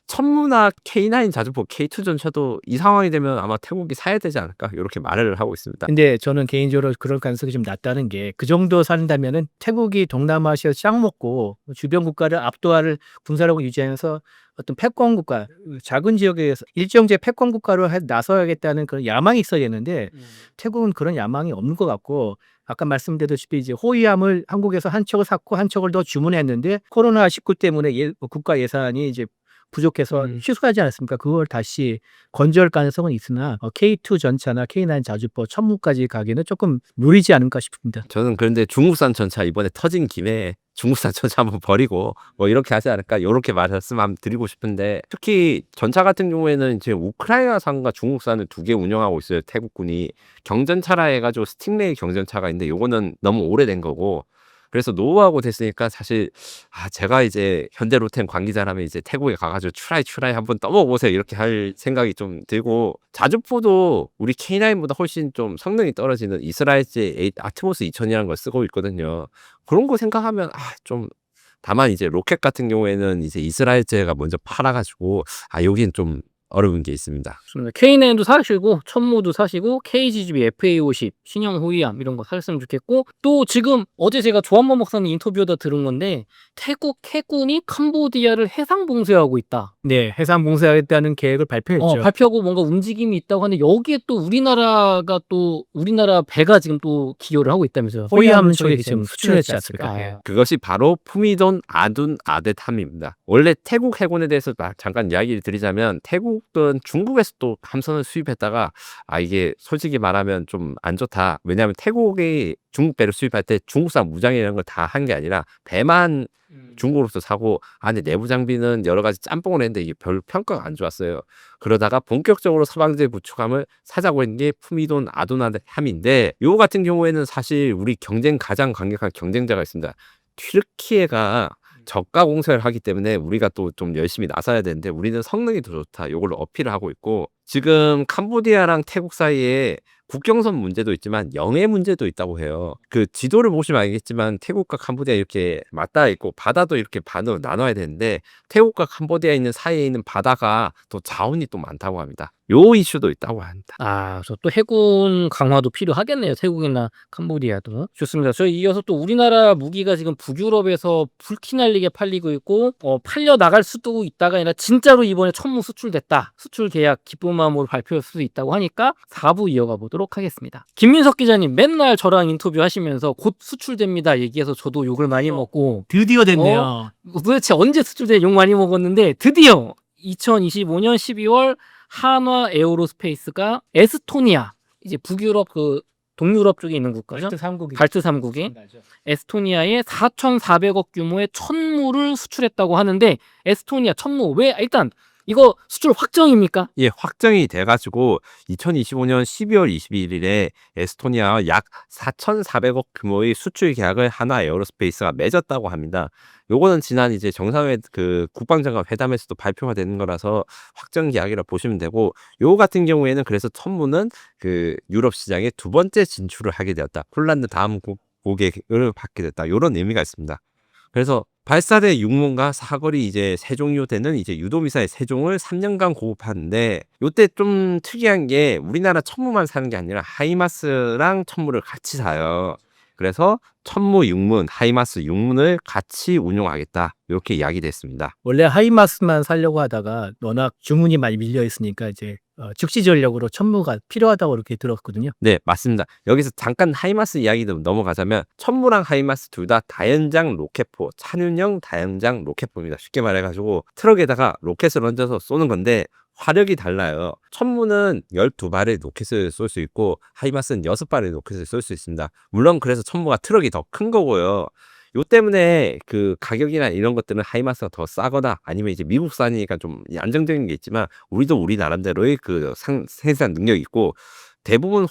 천문학 K9 자주포 K2 전차도 이 상황이 되면 아마 태국이 사야 되지 않을까 이렇게 말을 하고 있습니다. 근데 저는 개인적으로 그럴 가능성이 좀 낮다는 게 그 정도 산다면은 태국이 동남아시아 짱 먹고 주변 국가를 압도할 군사력을 유지하면서 어떤 패권 국가 작은 지역에서 일정제 패권 국가로 나서야겠다는 그런 야망이 있어야 되는데 태국은 그런 야망이 없는 것 같고 아까 말씀드렸다시피 이제 호위함을 한국에서 한 척을 샀고 한 척을 더 주문했는데 코로나19 때문에 국가 예산이 이제 부족해서 취소하지 않았습니까? 그걸 다시 건조할 가능성은 있으나 K2 전차나 K9 자주포 천무까지 가기는 조금 무리지 않을까 싶습니다. 저는 그런데 중국산 전차 이번에 터진 김에 중국산 전차 한번 버리고 뭐 이렇게 하지 않을까 이렇게 말씀 한번 드리고 싶은데 특히 전차 같은 경우에는 지금 우크라이나산과 중국산을 두 개 운영하고 있어요. 태국군이 경전차라 해가지고 스팅레이 경전차가 있는데 요거는 너무 오래된 거고 그래서 노후화하고 됐으니까 사실 제가 이제 현대로템 관계자라면 이제 태국에 가가지고 추라이 한번 떠먹어보세요 이렇게 할 생각이 좀 들고 자주포도 우리 K9보다 훨씬 좀 성능이 떨어지는 이스라엘제 아트모스 2000이라는 걸 쓰고 있거든요. 그런 거 생각하면 좀 다만 이제 로켓 같은 경우에는 이제 이스라엘제가 먼저 팔아가지고 여긴 좀 어려운 게 있습니다. K9도 사시고 천무도 사시고 KGGB FA50 신형 호위함 이런 거 사셨으면 좋겠고 또 지금 어제 제가 조한모 목사님 인터뷰하다 들은 건데 태국 해군이 캄보디아를 해상 봉쇄하고 있다. 네, 해상 봉쇄하겠다는 계획을 발표했죠. 발표하고 뭔가 움직임이 있다고 하는데 여기에 또 우리나라 배가 지금 또 기여를 하고 있다면서요. 호위함 쪽에 지금 수출했지 않습니까? 그것이 바로 푸미돈 아둔 아데탐입니다. 원래 태국 해군에 대해서 잠깐 이야기를 드리자면 태국은 중국에서 또 함선을 수입했다가 이게 솔직히 말하면 좀 안 좋다. 왜냐하면 태국이 중국 배를 수입할 때 중국산 무장이라는 걸 다 한 게 아니라 배만 중국으로서 사고 근데 내부 장비는 여러 가지 짬뽕을 했는데 이게 별 평가가 안 좋았어요. 그러다가 본격적으로 서방제 구축함을 사자고 했는 게 푸미돈 아도나함인데 요 같은 경우에는 사실 우리 가장 강력한 경쟁자가 있습니다. 튀르키예가 저가 공세를 하기 때문에 우리가 또 좀 열심히 나서야 되는데 우리는 성능이 더 좋다. 요걸로 어필을 하고 있고 지금 캄보디아랑 태국 사이에 국경선 문제도 있지만 영해 문제도 있다고 해요. 그 지도를 보시면 알겠지만 태국과 캄보디아 이렇게 맞닿아 있고 바다도 이렇게 반으로 나눠야 되는데 태국과 캄보디아에 있는 사이에 있는 바다가 또 자원이 또 많다고 합니다. 요 이슈도 있다고 합니다. 아, 저 또 해군 강화도 필요하겠네요. 태국이나 캄보디아도. 좋습니다. 저희 이어서 또 우리나라 무기가 지금 북유럽에서 불티날리게 팔리고 있고 팔려 나갈 수도 있다가 아니라 진짜로 이번에 천무 수출됐다. 수출 계약 기쁜 마음으로 발표할 수도 있다고 하니까 4부 이어가 보도록 하겠습니다. 김민석 기자님 맨날 저랑 인터뷰 하시면서 곧 수출됩니다 얘기해서 저도 욕을 많이 먹고 드디어 됐네요. 도대체 언제 수출돼 욕 많이 먹었는데 드디어 2025년 12월 한화 에어로스페이스가 에스토니아 이제 북유럽 그 동유럽 쪽에 있는 국가죠. 발트 3국이 에스토니아에 4,400억 규모의 천무를 수출했다고 하는데 에스토니아 천무 왜 일단 이거 수출 확정입니까? 예, 확정이 돼가지고 2025년 12월 21일에 에스토니아와 약 4,400억 규모의 수출 계약을 하나 에어로스페이스가 맺었다고 합니다. 요거는 지난 이제 정상회 그 국방장관 회담에서도 발표가 되는 거라서 확정 계약이라 보시면 되고 요 같은 경우에는 그래서 천무는 그 유럽 시장에 두 번째 진출을 하게 되었다. 폴란드 다음 고객을 받게 됐다. 요런 의미가 있습니다. 그래서 발사대 6문과 사거리 이제 세종유 되는 이제 유도미사일 세종을 3년간 공급하는데 요때 좀 특이한 게 우리나라 천무만 사는 게 아니라 하이마스랑 천무를 같이 사요. 그래서 천무 6문, 하이마스 6문을 같이 운용하겠다. 이렇게 이야기됐습니다. 원래 하이마스만 살려고 하다가 워낙 주문이 많이 밀려 있으니까 이제 즉시 전력으로 천무가 필요하다고 이렇게 들었거든요. 네, 맞습니다. 여기서 잠깐 하이마스 이야기도 넘어가자면 천무랑 하이마스 둘 다 다연장 로켓포, 찬윤형 다연장 로켓포입니다. 쉽게 말해가지고 트럭에다가 로켓을 얹어서 쏘는 건데 화력이 달라요. 천무는 12발의 로켓을 쏠 수 있고 하이마스는 6발의 로켓을 쏠 수 있습니다. 물론 그래서 천무가 트럭이 더 큰 거고요. 요 때문에 그 가격이나 이런 것들은 하이마스가 더 싸거나 아니면 이제 미국산이니까 좀 안정적인 게 있지만 우리도 우리 나름대로의 그 생산 능력이 있고 대부분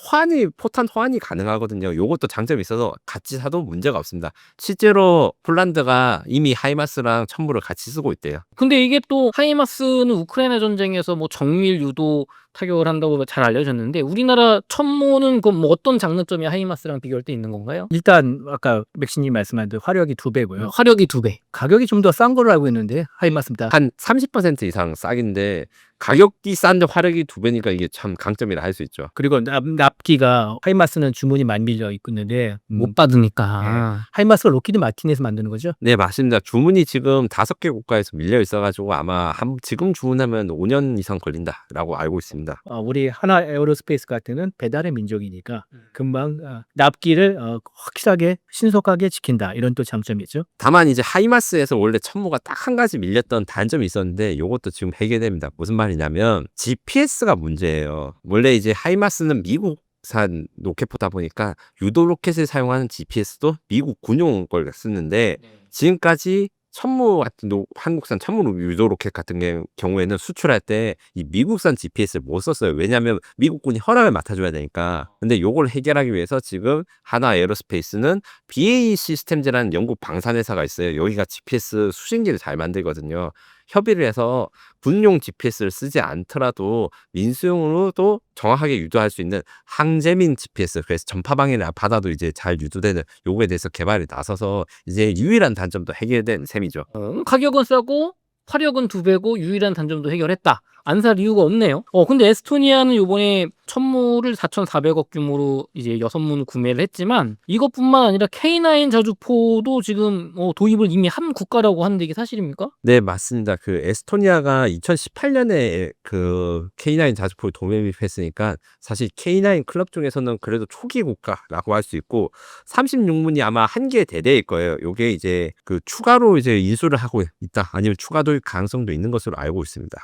포탄 호환이 가능하거든요. 요것도 장점이 있어서 같이 사도 문제가 없습니다. 실제로 폴란드가 이미 하이마스랑 천무를 같이 쓰고 있대요. 근데 이게 또 하이마스는 우크라이나 전쟁에서 뭐 정밀 유도 타격을 한다고 잘 알려졌는데 우리나라 천무는 그 뭐 어떤 장단점이 하이마스랑 비교할 때 있는 건가요? 일단 아까 맥시님 말씀한 대로 화력이 2배고요. 화력이 2배. 가격이 좀 더 싼 걸로 알고 있는데 하이마스보다 한 30% 이상 싸긴데 가격이 싼데 화력이 2배니까 이게 참 강점이라 할 수 있죠. 그리고 납기가 하이마스는 주문이 많이 밀려 있는데 못 받으니까. 하이마스가 로키드 마틴에서 만드는 거죠? 네, 맞습니다. 주문이 지금 5개 국가에서 밀려 있어가지고 아마 지금 주문하면 5년 이상 걸린다라고 알고 있습니다. 우리 하나 에어로스페이스 같은 경우는 배달의 민족이니까 금방 납기를 확실하게 신속하게 지킨다 이런 또 장점이 있죠. 다만 이제 하이마스에서 원래 천무가 딱 한 가지 밀렸던 단점이 있었는데 요것도 지금 해결됩니다. 무슨 말이냐면 GPS가 문제예요. 원래 이제 하이마스는 미국산 로켓포다 보니까 유도 로켓을 사용하는 GPS도 미국 군용 걸 쓰는데 지금까지 천무 같은 한국산 천무 유도 로켓 같은 경우에는 수출할 때 이 미국산 GPS를 못 썼어요. 왜냐하면 미국군이 허락을 맡아줘야 되니까. 근데 요걸 해결하기 위해서 지금 하나 에어로스페이스는 BAE 시스템즈라는 영국 방산회사가 있어요. 여기가 GPS 수신기를 잘 만들거든요. 협의를 해서 군용 GPS를 쓰지 않더라도 민수용으로도 정확하게 유도할 수 있는 항재민 GPS, 그래서 전파방해를 받아도 이제 잘 유도되는 요거에 대해서 개발이 나서서 이제 유일한 단점도 해결된 셈이죠. 가격은 싸고 화력은 2배고 유일한 단점도 해결했다. 안 살 이유가 없네요. 근데 에스토니아는 요번에 천무를 4,400억 규모로 이제 6문 구매를 했지만 이것뿐만 아니라 K9 자주포도 지금 도입을 이미 한 국가라고 하는데 이게 사실입니까? 네, 맞습니다. 그 에스토니아가 2018년에 그 K9 자주포를 도입했으니까 사실 K9 클럽 중에서는 그래도 초기 국가라고 할 수 있고 36문이 아마 한 개 대대일 거예요. 요게 이제 그 추가로 이제 인수를 하고 있다. 아니면 추가 도입 가능성도 있는 것으로 알고 있습니다.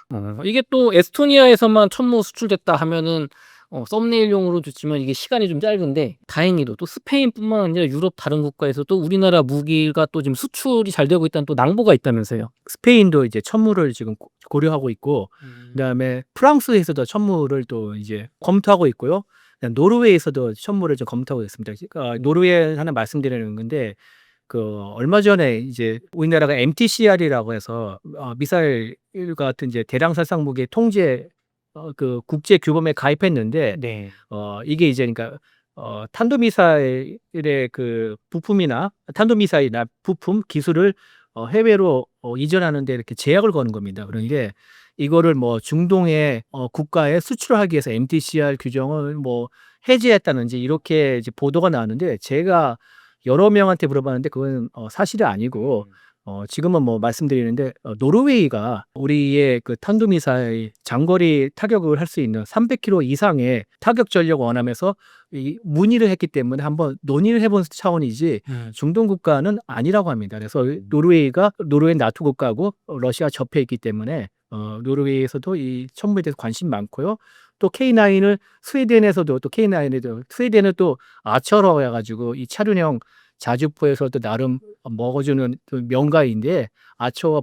이게 또 에스토니아에서만 천무 수출됐다 하면은 썸네일용으로 줬지만 이게 시간이 좀 짧은데 다행히도 또 스페인뿐만 아니라 유럽 다른 국가에서도 우리나라 무기가 또 지금 수출이 잘 되고 있다는 또 낭보가 있다면서요. 스페인도 이제 천무를 지금 고려하고 있고 그다음에 프랑스에서도 천무를 또 이제 검토하고 있고요. 노르웨이에서도 천무를 좀 검토하고 있습니다. 노르웨이 하나 말씀드리는 건데 얼마 전에 이제 우리나라가 MTCR이라고 해서 미사일 같은 이제 대량 살상 무기 통제 그 국제 규범에 가입했는데 네. 이게 이제 그러니까 탄도미사일의 그 부품이나 탄도미사일이나 부품 기술을 해외로 이전하는 데 이렇게 제약을 거는 겁니다. 그런데 이거를 뭐 중동의 국가에 수출하기 위해서 MTCR 규정을 뭐 해제했다는지 이렇게 이제 보도가 나왔는데 제가 여러 명한테 물어봤는데 그건 사실이 아니고 지금은 뭐 말씀드리는데 노르웨이가 우리의 그 탄도미사일 장거리 타격을 할 수 있는 300km 이상의 타격 전력을 원하면서 문의를 했기 때문에 한번 논의를 해본 차원이지 중동 국가는 아니라고 합니다. 그래서 노르웨이 나토 국가고 러시아 접해 있기 때문에 노르웨이에서도 이 천무에 대해서 관심이 많고요. 또 K9을 스웨덴에서도 또 K9에도 스웨덴은 또 아처로 해가지고 이 차륜형 자주포에서도 나름 먹어주는 또 명가인데 아처와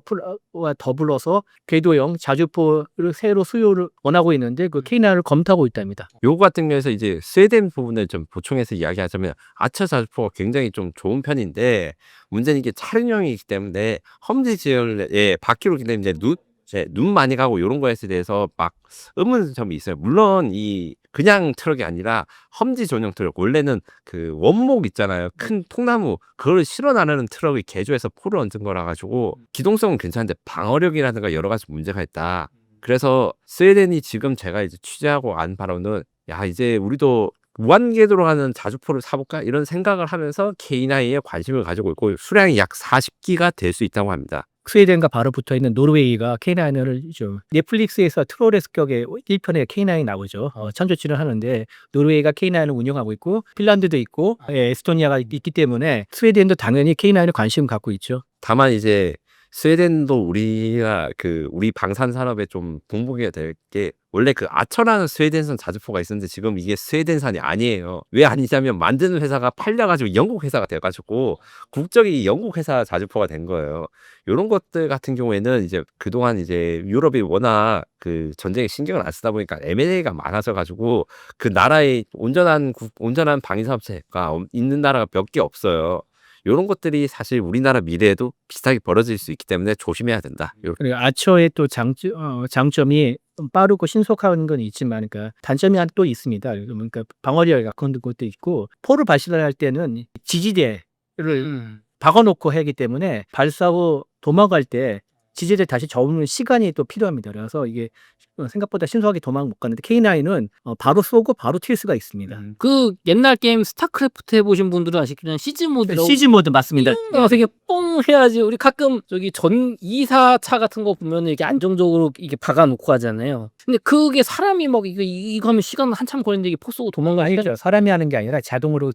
더불어서 궤도형 자주포를 새로 수요를 원하고 있는데 그 K9을 검토하고 있답니다. 요거 같은 경우에서 이제 스웨덴 부분을 좀 보충해서 이야기하자면 아처 자주포가 굉장히 좀 좋은 편인데 문제는 이게 차량형이기 때문에 험지 지역에 바퀴로 기다리면 이제 눈 많이 가고 이런 거에 대해서 막 의문점이 있어요. 물론 이 그냥 트럭이 아니라 험지 전용 트럭 원래는 그 원목 있잖아요. 큰 통나무 그걸 실어 나르는 트럭이 개조해서 포를 얹은 거라 가지고 기동성은 괜찮은데 방어력이라든가 여러 가지 문제가 있다. 그래서 스웨덴이 지금 제가 이제 취재하고 안 바로는 야 이제 우리도 무한궤도로 가는 자주포를 사볼까 이런 생각을 하면서 K9에 관심을 가지고 있고 수량이 약 40기가 될 수 있다고 합니다. 스웨덴과 바로 붙어 있는 노르웨이가 K9을 좀 넷플릭스에서 트롤의 습격에 1편에 K9이 나오죠. 찬조 출연하는데 노르웨이가 K9을 운영하고 있고 핀란드도 있고 에스토니아가 있기 때문에 스웨덴도 당연히 K9에 관심 갖고 있죠. 다만 이제 스웨덴도 우리가 우리 방산 산업에 좀 공부해야 될 게 원래 그 아처라는 스웨덴산 자주포가 있었는데 지금 이게 스웨덴산이 아니에요. 왜 아니냐면 만드는 회사가 팔려가지고 영국 회사가 돼가지고 국적이 영국 회사 자주포가 된 거예요. 이런 것들 같은 경우에는 이제 그동안 이제 유럽이 워낙 그 전쟁에 신경을 안 쓰다 보니까 M&A가 많아져가지고 그 나라의 온전한 방위사업체가 있는 나라가 몇 개 없어요. 이런 것들이 사실 우리나라 미래에도 비슷하게 벌어질 수 있기 때문에 조심해야 된다. 그리고 아처의 또 장점이 빠르고 신속한 건 있지만 그러니까 단점이 또 있습니다. 그러니까 방어력이 약한 것도 있고 포를 발사할 때는 지지대를 박아놓고 하기 때문에 발사 후 도망갈 때 지지대 다시 접는 시간이 또 필요합니다. 그래서 이게 생각보다 신속하게 도망 못 가는데 K9은 바로 쏘고 바로 튈 수가 있습니다. 그 옛날 게임 스타크래프트 해보신 분들은 아시겠지만 시즈 모드 시즈 모드 맞습니다. 되게 뻥 해야지. 우리 가끔 저기 전 2사차 같은 거 보면 이게 안정적으로 이게 박아놓고 하잖아요. 근데 그게 사람이 막 이거 하면 시간 한참 걸리는데 이게 포 쏘고 도망가니까 그렇죠. 사람이 하는 게 아니라 자동으로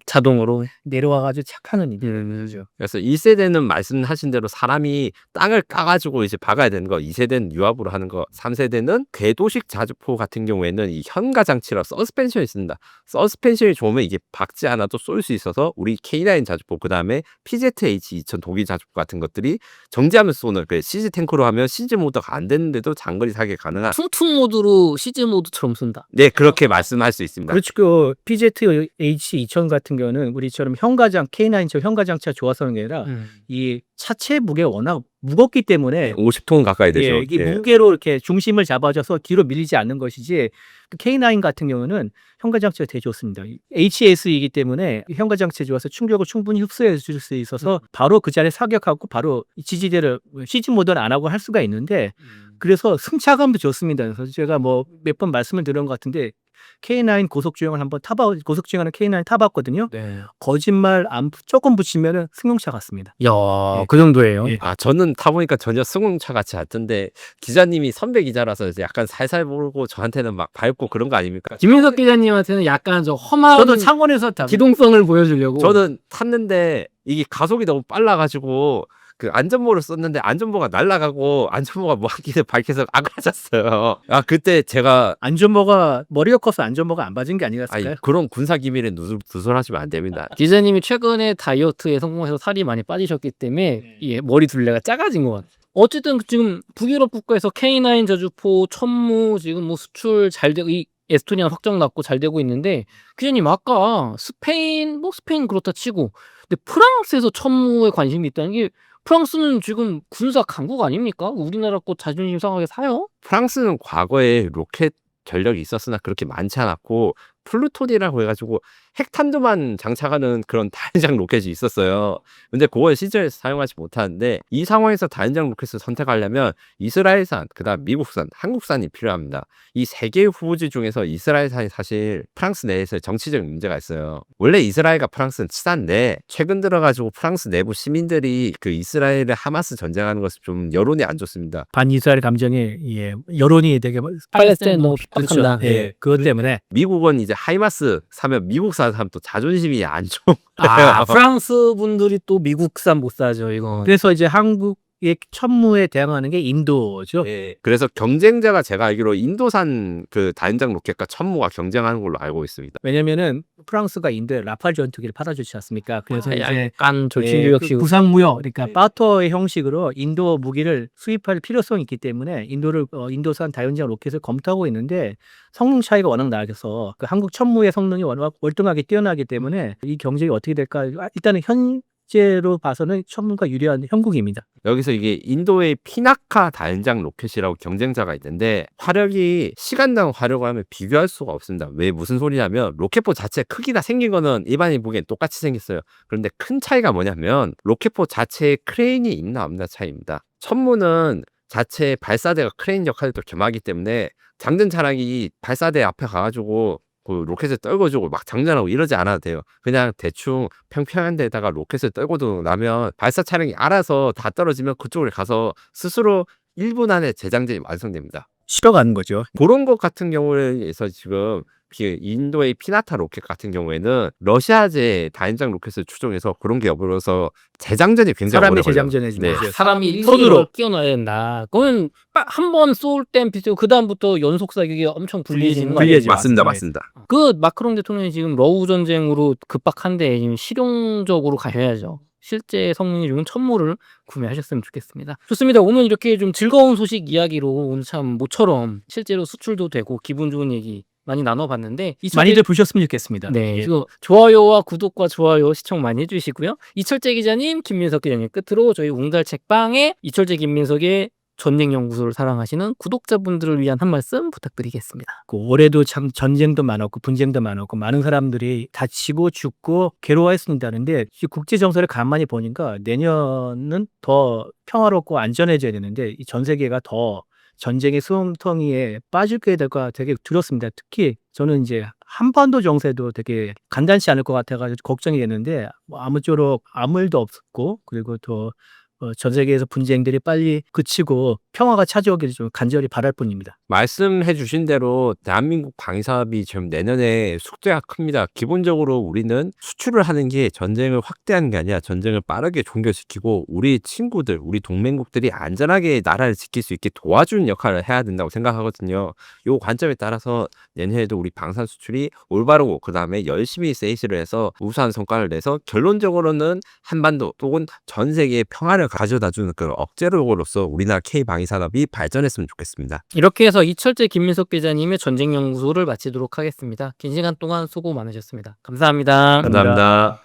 내려와가지고 착하는 일이죠. 그래서 1세대는 말씀하신 대로 사람이 땅을 까가지고 이제 박아야 되는 거, 2세대는 유압으로 하는 거, 3세대는 궤도식 자주포 같은 경우에는 이 현가 장치라 서스펜션이 있습니다. 서스펜션이 좋으면 이게 박지 않아도 쏠 수 있어서 우리 K9 자주포 그 다음에 PZH-2000 독일 자주포 같은 것들이 정지하면서 쏘는 시즈 탱크로 하면 시즈 모드가 안 되는데도 장거리 사격 가능한 퉁퉁 모드로 시즈 모드처럼 쏜다. 네 그렇게 말씀할 수 있습니다. 그렇죠. 그 PZH-2000 같은 경우는 우리처럼 K9처럼 현가장치가 좋아서 하는 게 아니라 이 차체 무게가 워낙 무겁기 때문에 50톤 가까이 되죠. 이게 무게로 이렇게 중심을 잡아줘서 뒤로 밀리지 않는 것이지 K9 같은 경우는 현가장치가 되게 좋습니다. HS이기 때문에 현가장치에 좋아서 충격을 충분히 흡수해 줄 수 있어서 바로 그 자리에 사격하고 바로 지지대를 시즈 모드는 안 하고 할 수가 있는데 그래서 승차감도 좋습니다. 그래서 제가 뭐 몇 번 말씀을 드린 것 같은데 K9 고속주행을 한번 고속주행하는 K9 타봤거든요. 네. 거짓말 조금 붙이면은 승용차 같습니다. 야, 예. 그 정도예요. 예. 저는 타보니까 전혀 승용차 같지 않던데 기자님이 선배 기자라서 이제 약간 살살 모르고 저한테는 막 밟고 그런 거 아닙니까? 김민석 기자님한테는 약간 저 험한 저도 창원에서 기동성을 보여주려고. 저는 탔는데 이게 가속이 너무 빨라가지고 그 안전모를 썼는데 안전모가 날아가고 안전모가 무한기를 밝혀서 아그라졌어요. 그때 제가 안전모가 머리가 커서 안전모가 안 맞은 게 아니었을까요? 그런 군사 기밀에 누설하시면 안 됩니다. 기자님이 최근에 다이어트에 성공해서 살이 많이 빠지셨기 때문에 예, 머리 둘레가 작아진 것 같아요. 어쨌든 지금 북유럽 국가에서 K9 저주포, 천무 지금 뭐 수출 잘 되고 에스토니아 확정 났고 잘 되고 있는데 기자님 아까 스페인 그렇다 치고 근데 프랑스에서 천무에 관심이 있다는 게 프랑스는 지금 군사 강국 아닙니까? 우리나라 거 자존심 상하게 사요? 프랑스는 과거에 로켓 전력이 있었으나 그렇게 많지 않았고 플루톤이라고 해가지고 핵탄두만 장착하는 그런 다연장 로켓이 있었어요. 근데 그걸 시절에서 사용하지 못하는데 이 상황에서 다연장 로켓을 선택하려면 이스라엘산, 그다음 미국산, 한국산이 필요합니다. 이 세 개의 후보지 중에서 이스라엘산이 사실 프랑스 내에서 정치적 문제가 있어요. 원래 이스라엘과 프랑스는 친한데 최근 들어가지고 프랑스 내부 시민들이 그 이스라엘의 하마스 전쟁하는 것을 좀 여론이 안 좋습니다. 반이스라엘 감정에 여론이 되게 팔레스타인 너무 그렇죠. 핍박한다. 예, 그것 때문에 미국은 이제 하이마스 사면 미국산 사면 또 자존심이 안 좋은 아, 프랑스 분들이 또 미국산 못 사죠, 이거. 그래서 이제 한국의 천무에 대항하는 게 인도죠. 예. 그래서 경쟁자가 제가 알기로 인도산 그 다연장 로켓과 천무가 경쟁하는 걸로 알고 있습니다. 왜냐면은 프랑스가 인도에 라팔 전투기를 팔아주지 않습니까? 그래서 이제 약간 절친교역식. 구상무역, 그러니까 바터의 형식으로 인도 무기를 수입할 필요성이 있기 때문에 인도산 다연장 로켓을 검토하고 있는데 성능 차이가 워낙 나서 그 한국 천무의 성능이 워낙 월등하게 뛰어나기 때문에 이 경쟁이 어떻게 될까? 일단은 현재로 봐서는 천무가 유리한 형국입니다. 여기서 이게 인도의 피나카 다연장 로켓이라고 경쟁자가 있는데 화력이 시간당 화력하면 비교할 수가 없습니다. 왜 무슨 소리냐면 로켓포 자체 크기나 생긴 거는 일반인이 보기엔 똑같이 생겼어요. 그런데 큰 차이가 뭐냐면 로켓포 자체에 크레인이 있나 없나 차이입니다. 천무는 자체 발사대가 크레인 역할을 또 겸하기 때문에 장전 차량이 발사대 앞에 가가지고 그 로켓을 떨궈주고 막 장전하고 이러지 않아도 돼요. 그냥 대충 평평한 데다가 로켓을 떨궈두고 나면 발사 차량이 알아서 다 떨어지면 그쪽으로 가서 스스로 1분 안에 재장전이 완성됩니다. 실어가는 거죠. 그런 것 같은 경우에서 지금 인도의 피나타 로켓 같은 경우에는 러시아제 다연장 로켓을 추종해서 그런 게 여부로서 재장전이 굉장히 사람이 오래 걸려요. 재장전해 주는 네. 거죠. 사람이 손으로. 손으로 끼워놔야 된다. 그러면 한 번 쏠 땐 비슷하고 그 다음부터 연속 사격이 엄청 불리해지는 거 아니에요? 불리해지죠. 맞습니다, 네. 맞습니다. 그 마크롱 대통령이 지금 러우 전쟁으로 급박한데 지금 실용적으로 가셔야죠. 실제 성능이 좋은 천무를 구매하셨으면 좋겠습니다. 좋습니다. 오늘 이렇게 좀 즐거운 소식 이야기로 오늘 참 모처럼 실제로 수출도 되고 기분 좋은 얘기 많이 나눠봤는데 많이들 보셨으면 좋겠습니다. 네, 예. 이거 좋아요와 구독과 좋아요 시청 많이 해주시고요. 이철재 기자님, 김민석 기자님 끝으로 저희 웅달 책방에 이철재 김민석의 전쟁연구소를 사랑하시는 구독자분들을 위한 한 말씀 부탁드리겠습니다. 올해도 참 전쟁도 많았고 분쟁도 많았고 많은 사람들이 다치고 죽고 괴로워했습니다는데 국제 정세를 가만히 보니까 내년은 더 평화롭고 안전해져야 되는데 이 전 세계가 더 전쟁의 수렁텅이에 빠지게 될까 되게 두렵습니다. 특히 저는 이제 한반도 정세도 되게 간단치 않을 것 같아가지고 걱정이 되는데 아무쪼록 아무 일도 없었고 그리고 또 전 세계에서 분쟁들이 빨리 그치고 평화가 찾아오기를 좀 간절히 바랄 뿐입니다. 말씀해 주신 대로 대한민국 방위사업이 지금 내년에 숙제가 큽니다. 기본적으로 우리는 수출을 하는 게 전쟁을 확대하는 게 아니라 전쟁을 빠르게 종결시키고 우리 친구들, 우리 동맹국들이 안전하게 나라를 지킬 수 있게 도와주는 역할을 해야 된다고 생각하거든요. 이 관점에 따라서 내년에도 우리 방산 수출이 올바르고 그 다음에 열심히 세이스를 해서 우수한 성과를 내서 결론적으로는 한반도 또는 전 세계의 평화를 가져다주는 그런 억제로로서 우리나라 K방위산업이 발전했으면 좋겠습니다. 이렇게 해서 이철재 김민석 기자님의 전쟁연구소를 마치도록 하겠습니다. 긴 시간 동안 수고 많으셨습니다. 감사합니다. 감사합니다.